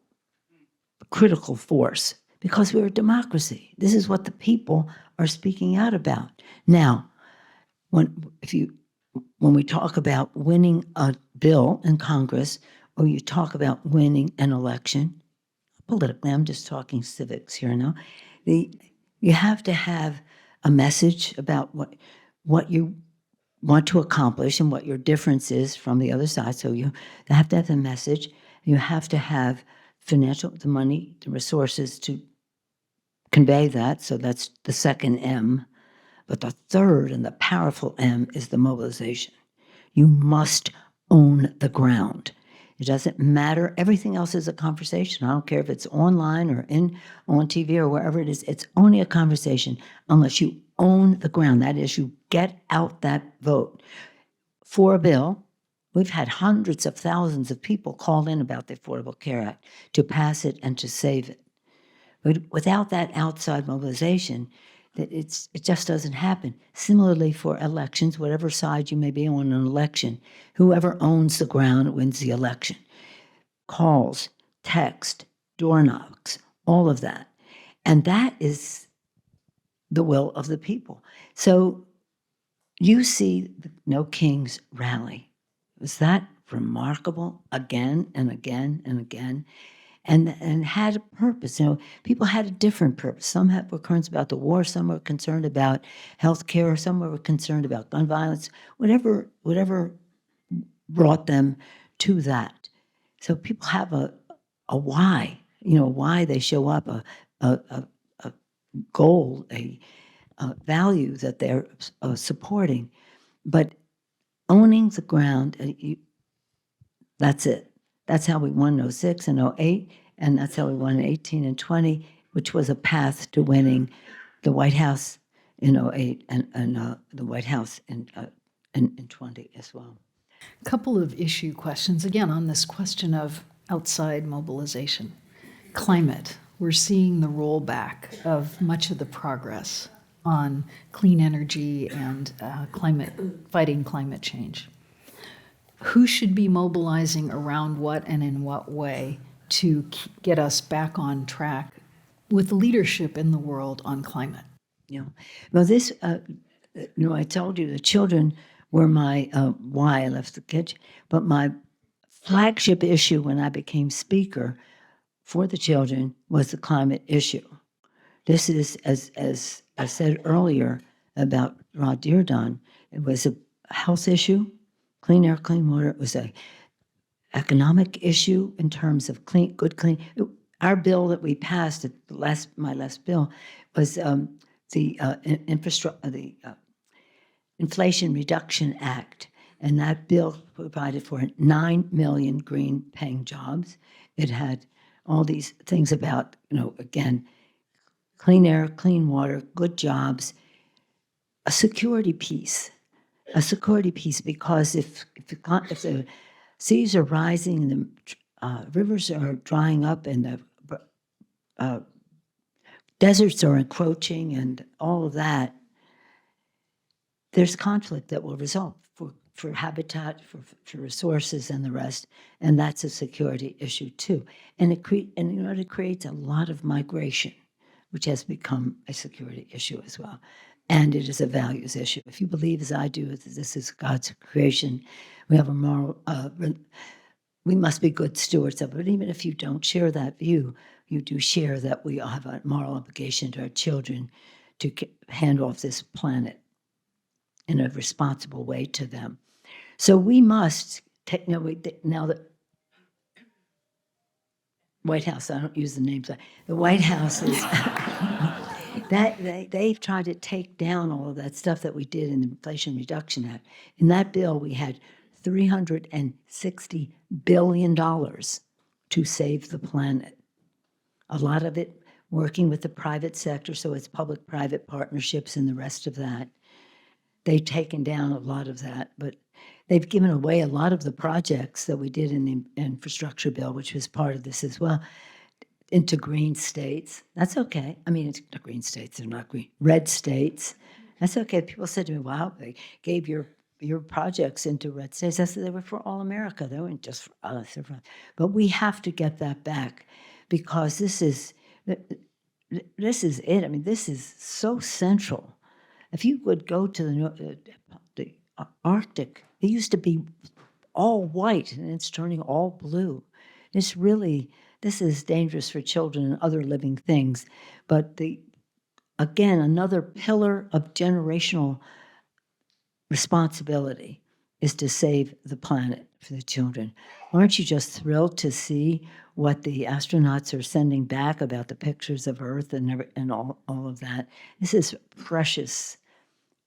force because we're a democracy. This is what the people are speaking out about. Now, when we talk about winning a bill in Congress, or you talk about winning an election, politically, I'm just talking civics here now, you have to have a message about what you want to accomplish and what your difference is from the other side. So you have to have the message. You have to have the money, the resources to convey that. So that's the second M. But the third and the powerful M is the mobilization. You must own the ground. It doesn't matter. Everything else is a conversation. I don't care if it's online or on TV or wherever it is. It's only a conversation unless you own the ground. That is, you get out that vote for a bill. We've had hundreds of thousands of people call in about the Affordable Care Act to pass it and to save it. But without that outside mobilization, it just doesn't happen. Similarly for elections, whatever side you may be on an election, whoever owns the ground wins the election. Calls, text, door knocks, all of that. And that is the will of the people. So you see the No Kings rally. Was that remarkable again and again and again? And had a purpose. People had a different purpose. Some were concerned about the war, some were concerned about health care, some were concerned about gun violence, whatever brought them to that. So people have a why, why they show up, a goal, a value that they're supporting. But owning the ground, that's it. That's how we won in 06 and 08, and that's how we won in 18 and 20, which was a path to winning the White House in 08 and the White House in 20 as well. A couple of issue questions, again, on this question of outside mobilization. Climate. We're seeing the rollback of much of the progress on clean energy and fighting climate change. Who should be mobilizing around what and in what way to get us back on track with leadership in the world on climate? Well, this, I told you the children were my why I left the kitchen, but my flagship issue when I became speaker for the children was the climate issue. This is, as I said earlier about Rod Dearden, it was a health issue. Clean air, clean water. It was an economic issue in terms of clean. Our bill that we passed, my last bill, was the Inflation Reduction Act, and that bill provided for 9 million green-paying jobs. It had all these things about, again, clean air, clean water, good jobs, a security piece. Because if the seas are rising and the rivers are drying up and the deserts are encroaching and all of that, there's conflict that will result for habitat, for resources and the rest, and that's a security issue too. And it creates a lot of migration, which has become a security issue as well. And it is a values issue. If you believe, as I do, that this is God's creation, we have a moral, we must be good stewards of it. But even if you don't share that view, you do share that we have a moral obligation to our children to hand off this planet in a responsible way to them. So we must take, now that White House, I don't use the names. The White House is they've tried to take down all of that stuff that we did in the Inflation Reduction Act. In that bill, we had $360 billion to save the planet. A lot of it working with the private sector, so it's public-private partnerships and the rest of that. They've taken down a lot of that, but they've given away a lot of the projects that we did in the infrastructure bill, which was part of this as well, into green states. That's okay. I mean, it's not green states, they're not green. Red states. That's okay. People said to me, wow, they gave your projects into red states. I said they were for all America. They weren't just for us. But we have to get that back because this is it. I mean, this is so central. If you would go to the Arctic, it used to be all white and it's turning all blue. This is dangerous for children and other living things. But again, another pillar of generational responsibility is to save the planet for the children. Aren't you just thrilled to see what the astronauts are sending back about the pictures of Earth and all of that? This is a precious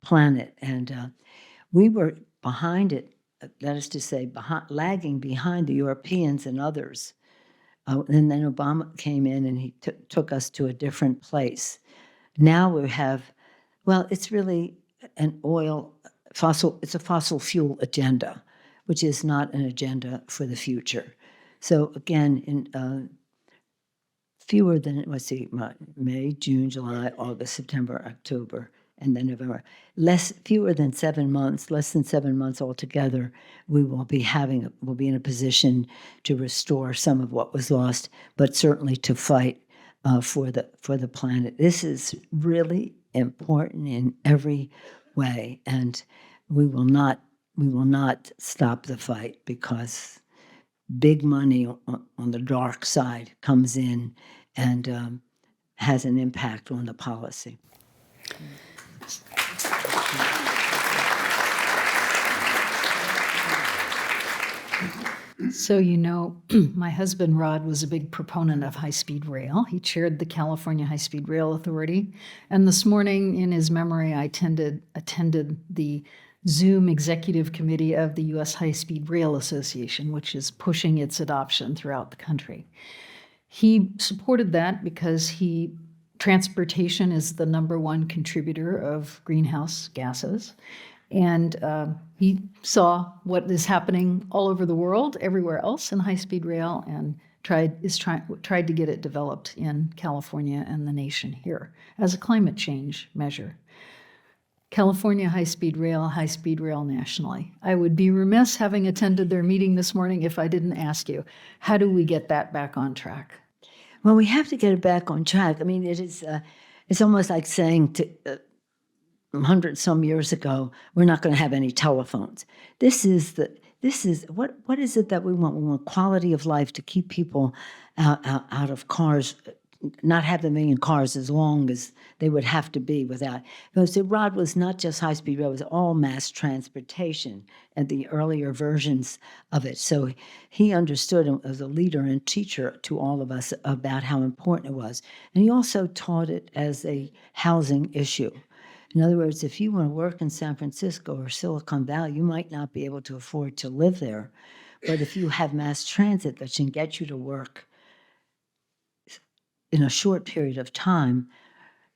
planet, and we were behind it, that is to say, lagging behind the Europeans and others. And then Obama came in and he took us to a different place. Now we have, well, it's really it's a fossil fuel agenda, which is not an agenda for the future. So again, in fewer than, May, June, July, August, September, October, and then November, fewer than 7 months, less than 7 months altogether, we'll be in a position to restore some of what was lost, but certainly to fight for the planet. This is really important in every way, and we will not stop the fight because big money on the dark side comes in and has an impact on the policy. So, my husband Rod was a big proponent of high-speed rail. He chaired the California High-Speed Rail Authority. And this morning, in his memory, I attended the Zoom Executive Committee of the U.S. High-Speed Rail Association, which is pushing its adoption throughout the country. He supported that because transportation is the #1 contributor of greenhouse gases. And he saw what is happening all over the world, everywhere else in high-speed rail, and tried to get it developed in California and the nation here as a climate change measure. California high-speed rail nationally. I would be remiss, having attended their meeting this morning, if I didn't ask you, how do we get that back on track? Well, we have to get it back on track. I mean, it's almost like saying to 100-some years ago, we're not going to have any telephones. What is it that we want? We want quality of life, to keep people out of cars, not have them in cars as long as they would have to be without. Because the Rod was not just high-speed rail, it was all mass transportation and the earlier versions of it. So he understood as a leader and teacher to all of us about how important it was. And he also taught it as a housing issue. In other words, if you want to work in San Francisco or Silicon Valley, you might not be able to afford to live there. But if you have mass transit that can get you to work in a short period of time,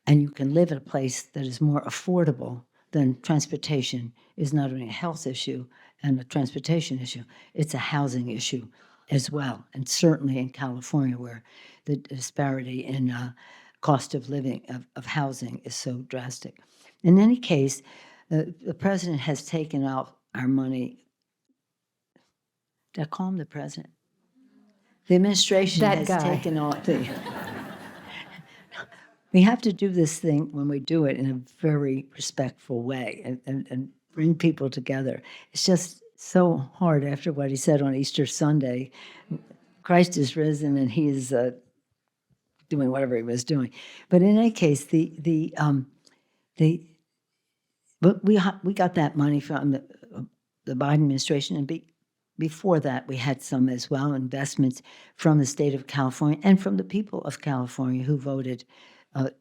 and you can live in a place that is more affordable, then transportation is not only a health issue and a transportation issue, it's a housing issue as well. And certainly in California, where the disparity in cost of living, of housing, is so drastic. In any case, the president has taken out our money. Did I call him the president? The administration has taken out the... We have to do this thing when we do it in a very respectful way and bring people together. It's just so hard after what he said on Easter Sunday. Christ is risen and he is doing whatever he was doing. But in any case, we got that money from the Biden administration, and before that, we had some as well, investments from the state of California and from the people of California who voted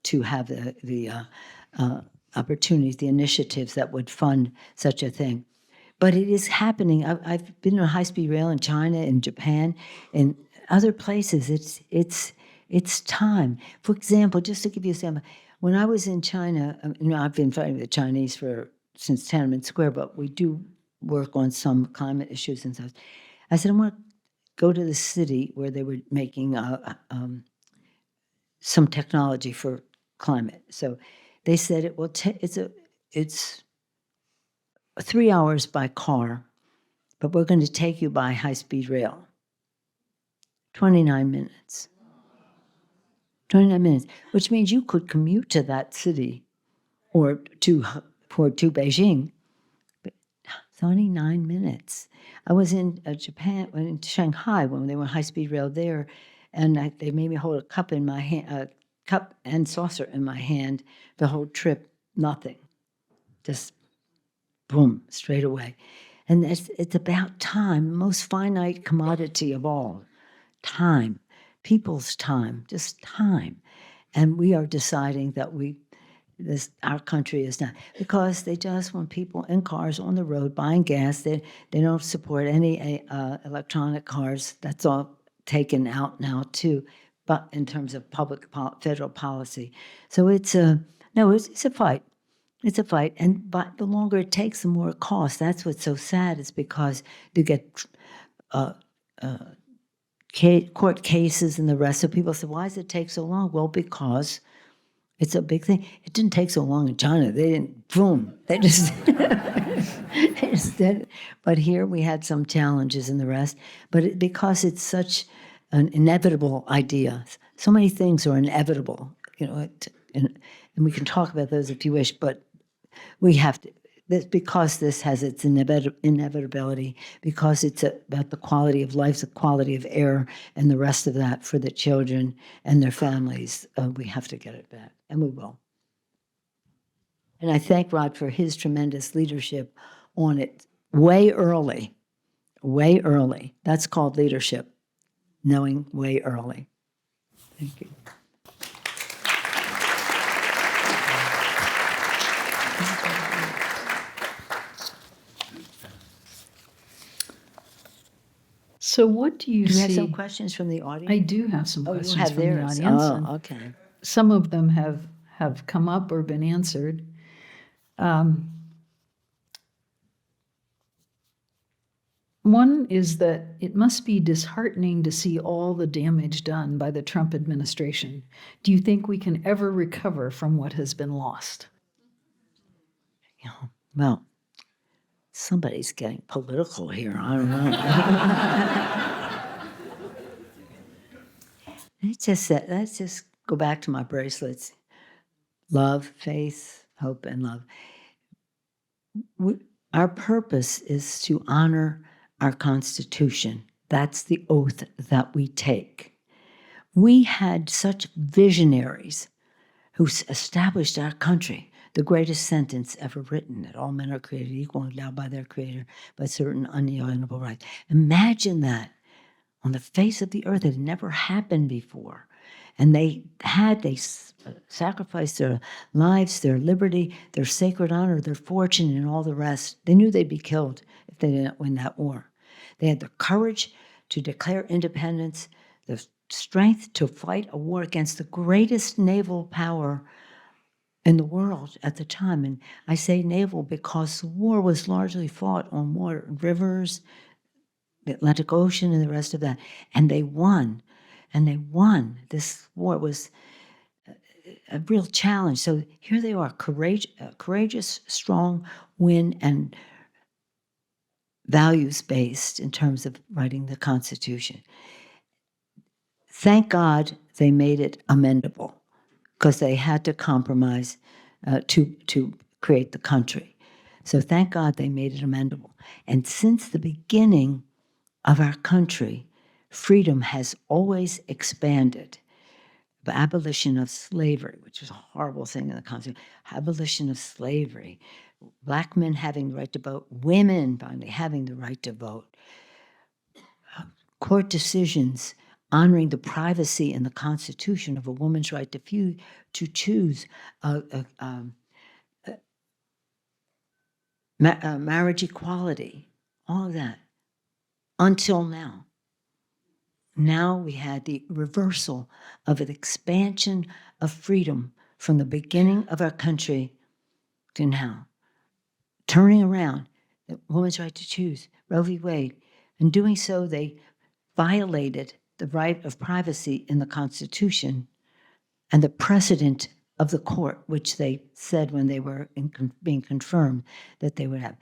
to have the opportunities, the initiatives that would fund such a thing. But it is happening. I've been on high-speed rail in China, in Japan, in other places. It's time. For example, just to give you an example, when I was in China, I've been fighting with the Chinese since Tiananmen Square, but we do work on some climate issues and stuff. I said, I want to go to the city where they were making some technology for climate. So they said it will it's 3 hours by car, but we're going to take you by high-speed rail. 29 minutes. 29 minutes, which means you could commute to that city or to Beijing. 29 minutes. I was in Japan, in Shanghai, when they were high-speed rail there, and they made me hold a cup in my hand, cup and saucer in my hand the whole trip. Nothing, just boom, straight away. And it's about time, the most finite commodity of all, time, people's time, just time. And we are deciding that our country is not, because they just want people in cars on the road buying gas. They don't support any electronic cars. That's all taken out now too, but in terms of federal policy. So it's a fight. It's a fight, but the longer it takes, the more it costs. That's what's so sad, is because you get court cases and the rest. So people say, why does it take so long? Well, because it's a big thing. It didn't take so long in China. They didn't, boom, they just, they just did it. But here we had some challenges and the rest. But because it's such an inevitable idea, so many things are inevitable, and we can talk about those if you wish, but we have to, because this has its inevitability, because it's about the quality of life, the quality of air, and the rest of that for the children and their families, we have to get it back, and we will. And I thank Rod for his tremendous leadership on it way early. That's called leadership, knowing way early. Thank you. So what do you Do you see? have some questions from the audience? I do have some you questions have from the theirs. audience. Oh, and okay. Some of them have come up or been answered. One is that it must be disheartening to see all the damage done by the Trump administration. Do you think we can ever recover from what has been lost? Yeah, well, somebody's getting political here. I don't know. Let's just go back to my bracelets. Love, faith, hope, and love. Our purpose is to honor our Constitution. That's the oath that we take. We had such visionaries who established our country. The greatest sentence ever written, that all men are created equal and endowed by their Creator by certain unalienable rights. Imagine that on the face of the earth. It had never happened before. And they sacrificed their lives, their liberty, their sacred honor, their fortune, and all the rest. They knew they'd be killed if they didn't win that war. They had the courage to declare independence, the strength to fight a war against the greatest naval power in the world at the time. And I say naval because the war was largely fought on water, rivers, the Atlantic Ocean, and the rest of that. And they won. And they won. This war was a real challenge. So here they are, courageous, strong, win, and values-based in terms of writing the Constitution. Thank God they made it amendable, because they had to compromise to create the country. So thank God they made it amendable. And since the beginning of our country, freedom has always expanded. The abolition of slavery, which was a horrible thing in the Constitution, abolition of slavery, Black men having the right to vote, women finally having the right to vote, court decisions honoring the privacy and the Constitution of a woman's right to choose marriage equality, all of that, until now. Now we had the reversal of an expansion of freedom from the beginning of our country to now. Turning around the woman's right to choose, Roe v. Wade. In doing so, they violated the right of privacy in the Constitution and the precedent of the court, which they said when they were being confirmed that they would have.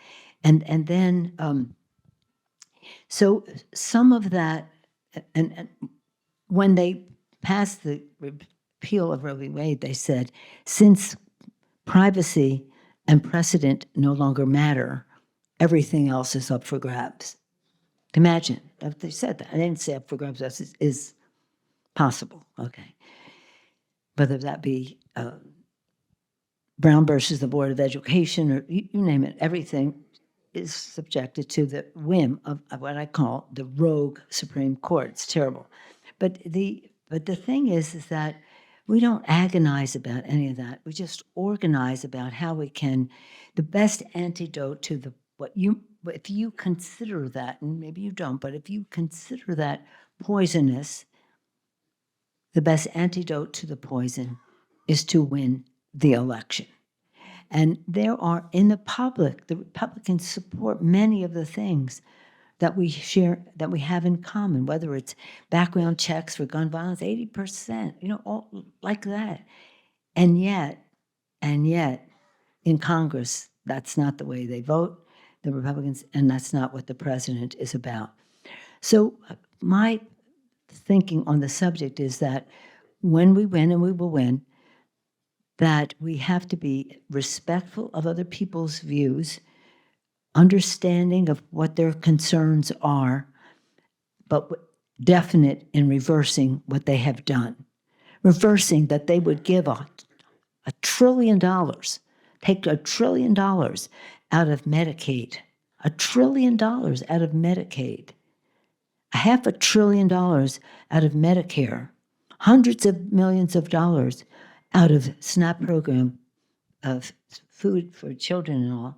And then, so some of that, and when they passed the repeal of Roe v. Wade, they said, since privacy and precedent no longer matter, everything else is up for grabs. Imagine if they said that. I didn't say up for grabs, that is possible, okay. Whether that be Brown versus the Board of Education, or you name it, everything is subjected to the whim of what I call the rogue Supreme Court. It's terrible. But the thing is that we don't agonize about any of that. We just organize about how we can, the best antidote to if you consider that, and maybe you don't, but if you consider that poisonous, the best antidote to the poison is to win the election. And there are, in the public, the Republicans support many of the things that we share, that we have in common, whether it's background checks for gun violence, 80%, all like that. And yet, in Congress, that's not the way they vote, the Republicans, and that's not what the president is about. So my thinking on the subject is that when we win, and we will win, that we have to be respectful of other people's views, understanding of what their concerns are, but definite in reversing what they have done. Reversing that they would give $1 trillion, take $1 trillion out of Medicaid, $1 trillion out of Medicaid, $500 billion out of Medicare, hundreds of millions of dollars out of SNAP program of food for children and all,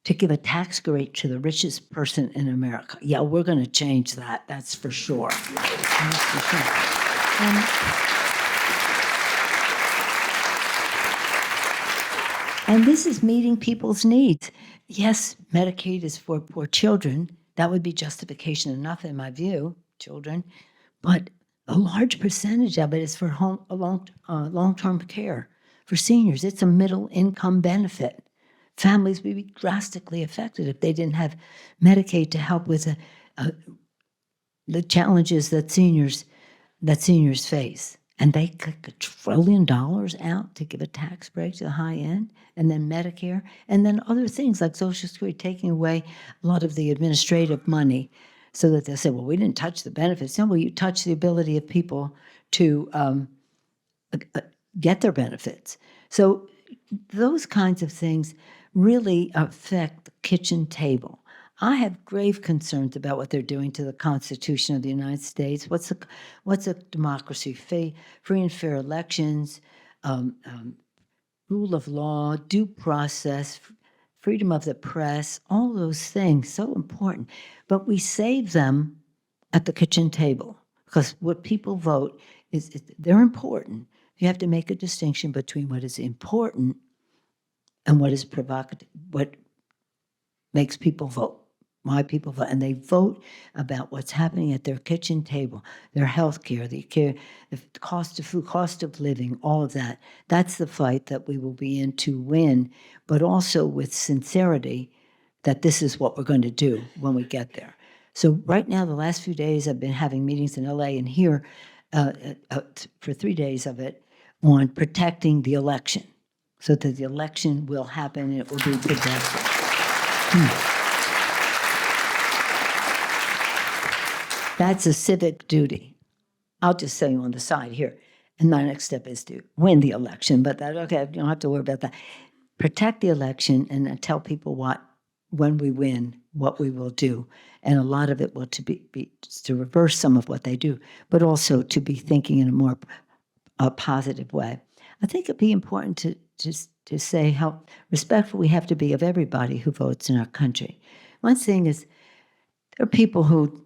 to give a tax break to the richest person in America. Yeah, we're going to change that, that's for sure. That's for sure. And this is meeting people's needs. Yes, Medicaid is for poor children. That would be justification enough, in my view, children. But a large percentage of it is for long-term care for seniors. It's a middle-income benefit. Families would be drastically affected if they didn't have Medicaid to help with the challenges that seniors face. And they took $1 trillion out to give a tax break to the high end, and then Medicare, and then other things like Social Security, taking away a lot of the administrative money, so that they say, well, we didn't touch the benefits. No, well, you touch the ability of people to get their benefits. So those kinds of things really affect the kitchen table. I have grave concerns about what they're doing to the Constitution of the United States. What's a democracy? Free and fair elections, rule of law, due process, freedom of the press, all those things, so important. But we save them at the kitchen table, because what people vote they're important. You have to make a distinction between what is important and what is provocative, what makes people vote, why people vote. And they vote about what's happening at their kitchen table, their health care, the cost of food, cost of living, all of that. That's the fight that we will be in to win, but also with sincerity that this is what we're going to do when we get there. So right now, the last few days, I've been having meetings in LA and here for 3 days of it on protecting the election, so that the election will happen and it will be protected. That's a civic duty. I'll just say on the side here. And my next step is to win the election, but okay, you don't have to worry about that. Protect the election and tell people what when we win, what we will do. And a lot of it will be to reverse some of what they do, but also to be thinking in a more positive way. I think it'd be important to just to say how respectful we have to be of everybody who votes in our country. One thing is there are people who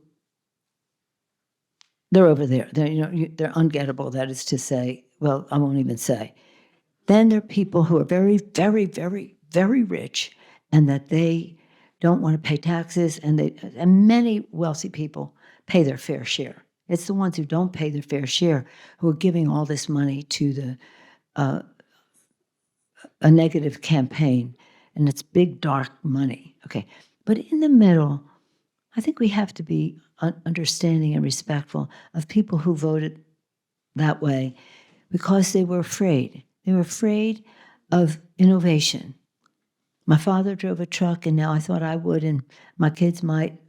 they're over there. They're ungettable. That is to say, well, I won't even say. Then there are people who are very, very, very, very rich, and that they don't want to pay taxes, and many wealthy people pay their fair share. It's the ones who don't pay their fair share who are giving all this money to a negative campaign, and it's big dark money. Okay, but in the middle, I think we have to be understanding and respectful of people who voted that way because they were afraid. They were afraid of innovation. My father drove a truck, and now I thought I would, and my kids might.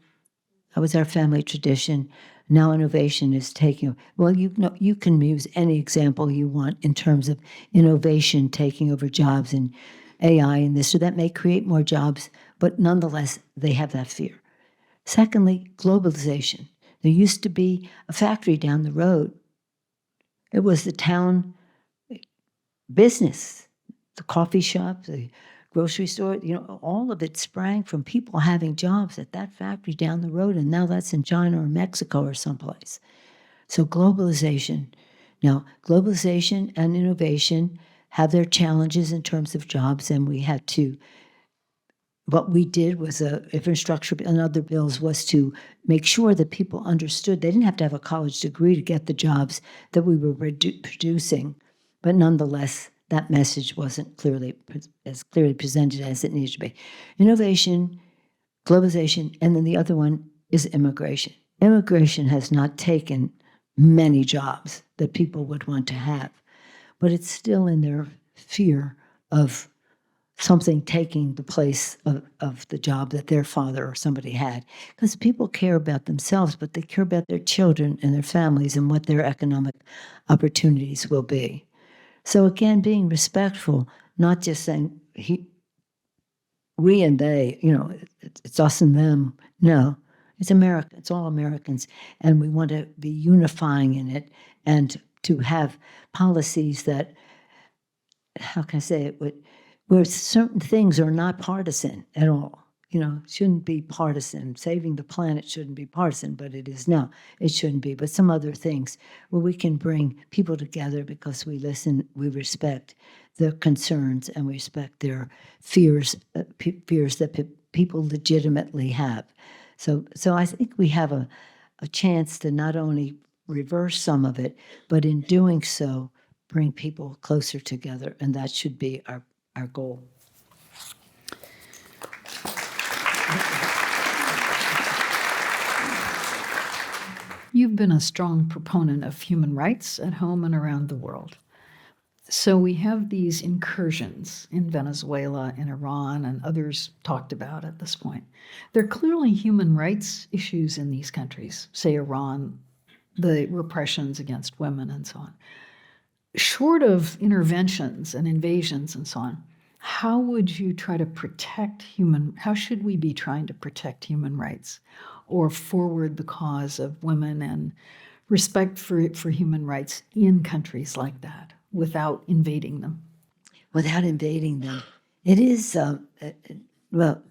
That was our family tradition. Now innovation is taking. Well, you can use any example you want in terms of innovation taking over jobs and AI and this or that may create more jobs, but nonetheless they have that fear. Secondly, globalization. There used to be a factory down the road. It was the town business, the coffee shop, the grocery store, all of it sprang from people having jobs at that factory down the road, and now that's in China or Mexico or someplace. So globalization. Now, globalization and innovation have their challenges in terms of jobs, and we had to what we did was infrastructure and other bills was to make sure that people understood they didn't have to have a college degree to get the jobs that we were producing, but nonetheless, that message wasn't as clearly presented as it needed to be. Innovation, globalization, and then the other one is immigration. Immigration has not taken many jobs that people would want to have, but it's still in their fear of something taking the place of the job that their father or somebody had. Because people care about themselves, but they care about their children and their families and what their economic opportunities will be. So again, being respectful, not just saying we and they, it's us and them. No, it's America. It's all Americans. And we want to be unifying in it and to have policies that, how can I say it, where certain things are not partisan at all. Shouldn't be partisan. Saving the planet shouldn't be partisan, but it is now. It shouldn't be. But some other things where we can bring people together because we listen, we respect their concerns, and we respect their fears, fears that people legitimately have. So I think we have a chance to not only reverse some of it, but in doing so, bring people closer together, and that should be our goal. You've been a strong proponent of human rights at home and around the world. So we have these incursions in Venezuela and Iran, and others talked about at this point. There are clearly human rights issues in these countries, say Iran, the repressions against women and so on. Short of interventions and invasions and so on, how would you try to how should we be trying to protect human rights or forward the cause of women and respect for human rights in countries like that without invading them? Without invading them. It is, well,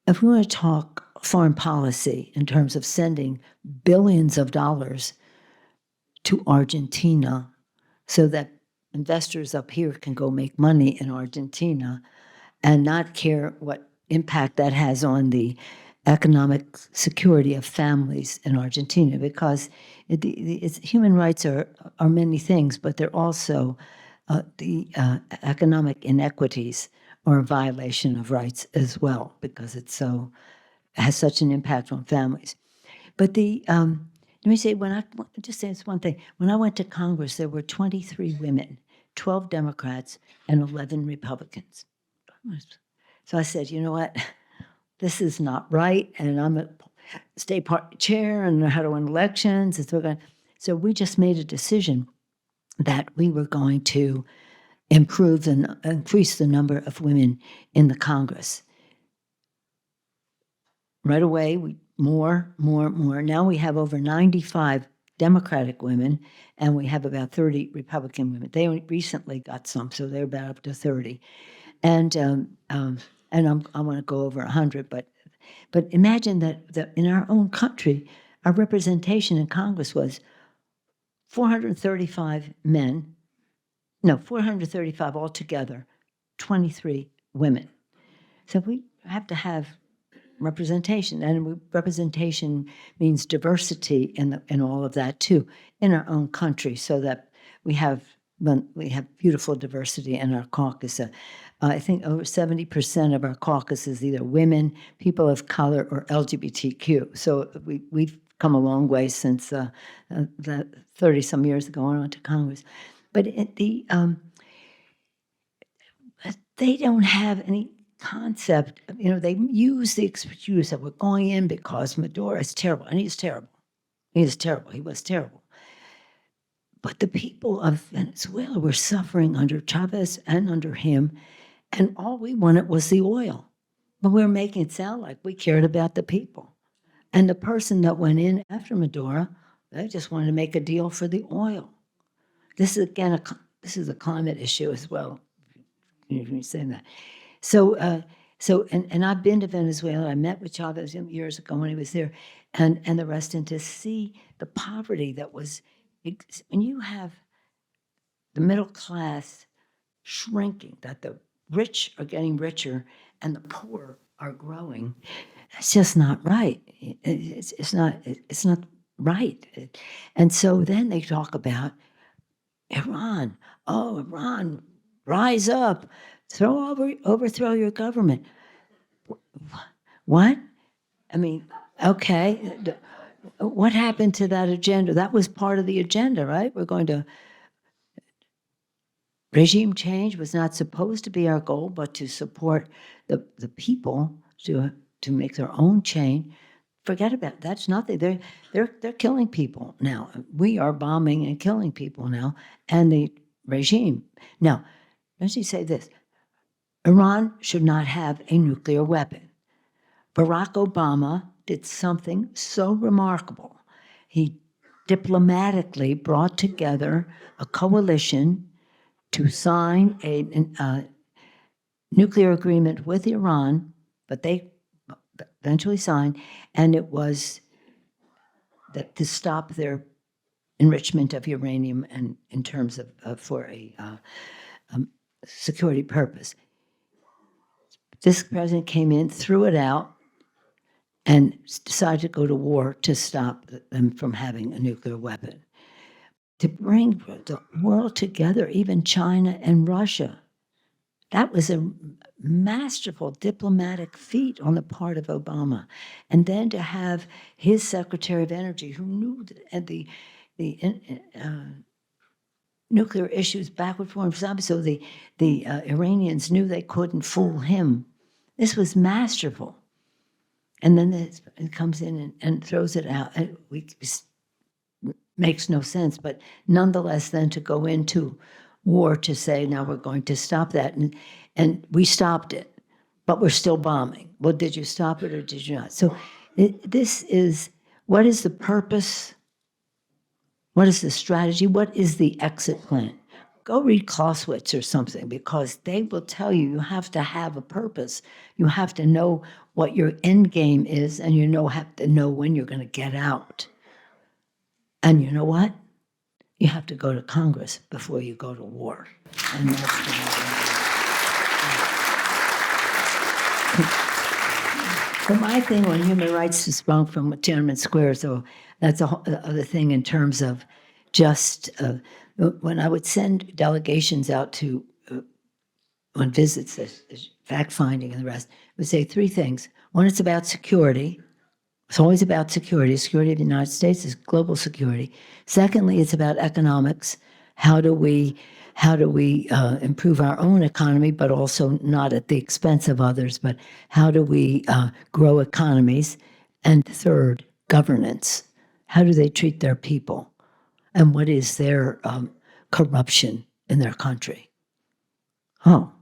if we want to talk foreign policy in terms of sending billions of dollars to Argentina so that investors up here can go make money in Argentina and not care what impact that has on the economic security of families in Argentina, because human rights are many things, but they're also the economic inequities are a violation of rights as well, because it has such an impact on families. But let me say, just say this one thing. When I went to Congress, there were 23 women, 12 Democrats, and 11 Republicans. So I said, you know what? This is not right, and I'm a state party chair and know how to win elections. So we just made a decision that we were going to improve and increase the number of women in the Congress. Right away, more. Now we have over 95 Democratic women, and we have about 30 Republican women. They only recently got some, so they're about up to 30. And I want to go over 100, but imagine that in our own country, our representation in Congress was 435 men, no, 435 altogether, 23 women. So we have to have representation, and representation means diversity in all of that too, in our own country, so that we have beautiful diversity in our caucus. I think over 70% of our caucus is either women, people of color, or LGBTQ. So we've come a long way since the 30-some years ago when I went to Congress. But they don't have any concept. They use the excuse that we're going in because Maduro is terrible, and he's terrible. He is terrible. He was terrible. But the people of Venezuela were suffering under Chavez and under him, and all we wanted was the oil. But we were making it sound like we cared about the people. And the person that went in after Maduro, they just wanted to make a deal for the oil. This is, again, this is a climate issue as well. You're saying that. So I've been to Venezuela. I met with Chavez years ago when he was there, and the rest, and to see the poverty that was, when you have the middle class shrinking, that the rich are getting richer and the poor are growing, that's just not right. It's not right. And so then they talk about Iran. Oh, Iran, rise up. Overthrow your government. What? I mean, okay. What happened to that agenda? That was part of the agenda, right? Regime change was not supposed to be our goal, but to support the people to make their own change. Forget about it. That's nothing. They're killing people now. We are bombing and killing people now, and the regime. Now, let me say this. Iran should not have a nuclear weapon. Barack Obama did something so remarkable. He diplomatically brought together a coalition to sign a nuclear agreement with Iran, but they eventually signed, and it was that to stop their enrichment of uranium and in terms of for a security purpose. This president came in, threw it out, and decided to go to war to stop them from having a nuclear weapon. To bring the world together, even China and Russia, that was a masterful diplomatic feat on the part of Obama. And then to have his Secretary of Energy, who knew the nuclear issues backward, forward, so the Iranians knew they couldn't fool him. This was masterful. And then it comes in and throws it out. And makes no sense, but nonetheless, then to go into war to say, now we're going to stop that. And we stopped it, but we're still bombing. Well, did you stop it or did you not? So this is, what is the purpose? What is the strategy? What is the exit plan? Go read Clausewitz or something, because they will tell you have to have a purpose. You have to know what your end game is, and have to know when you're going to get out. And you know what? You have to go to Congress before you go to war. And that's the So my thing on human rights is sprung from Tiananmen Square, so that's the other thing in terms of just when I would send delegations out to on visits, fact-finding and the rest, I would say three things. One, it's about security. It's always about security. Security of the United States is global security. Secondly, it's about economics. How do we improve our own economy, but also not at the expense of others, but how do we grow economies? And third, governance. How do they treat their people? And what is their corruption in their country? oh,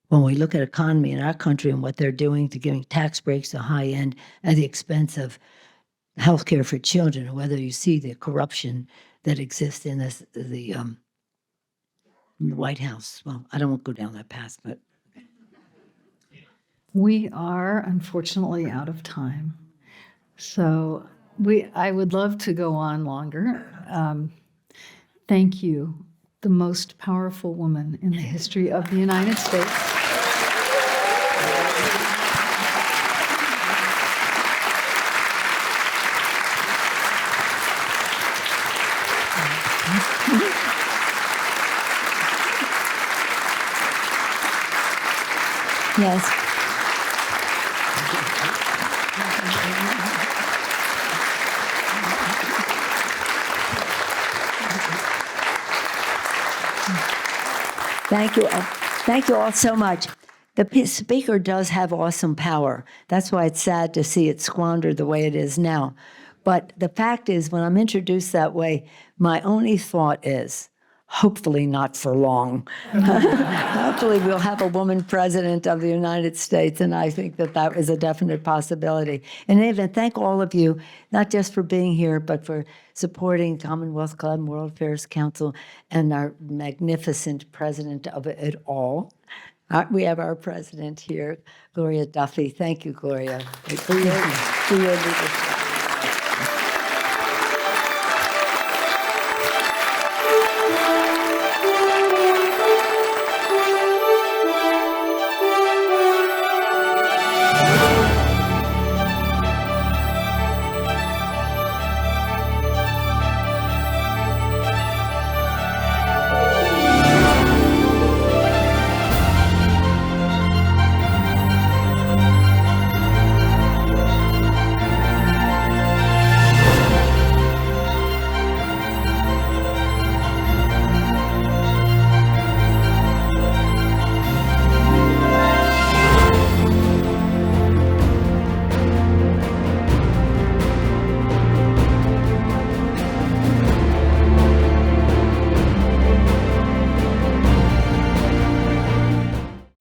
when we look at economy in our country and what they're doing to giving tax breaks to high end at the expense of health care for children, or whether you see the corruption that exists in the White House. Well, I don't want to go down that path, but We are unfortunately out of time. So I would love to go on longer. Thank you, the most powerful woman in the history of the United States. yes. Thank you. Thank you all so much. The speaker does have awesome power. That's why it's sad to see it squandered the way it is now. But the fact is, when I'm introduced that way, my only thought is, hopefully not for long. Hopefully we'll have a woman president of the United States, and I think that that is a definite possibility. In any event, thank all of you, not just for being here, but for supporting Commonwealth Club and World Affairs Council and our magnificent president of it all. We have our president here, Gloria Duffy. Thank you, Gloria, for your leadership.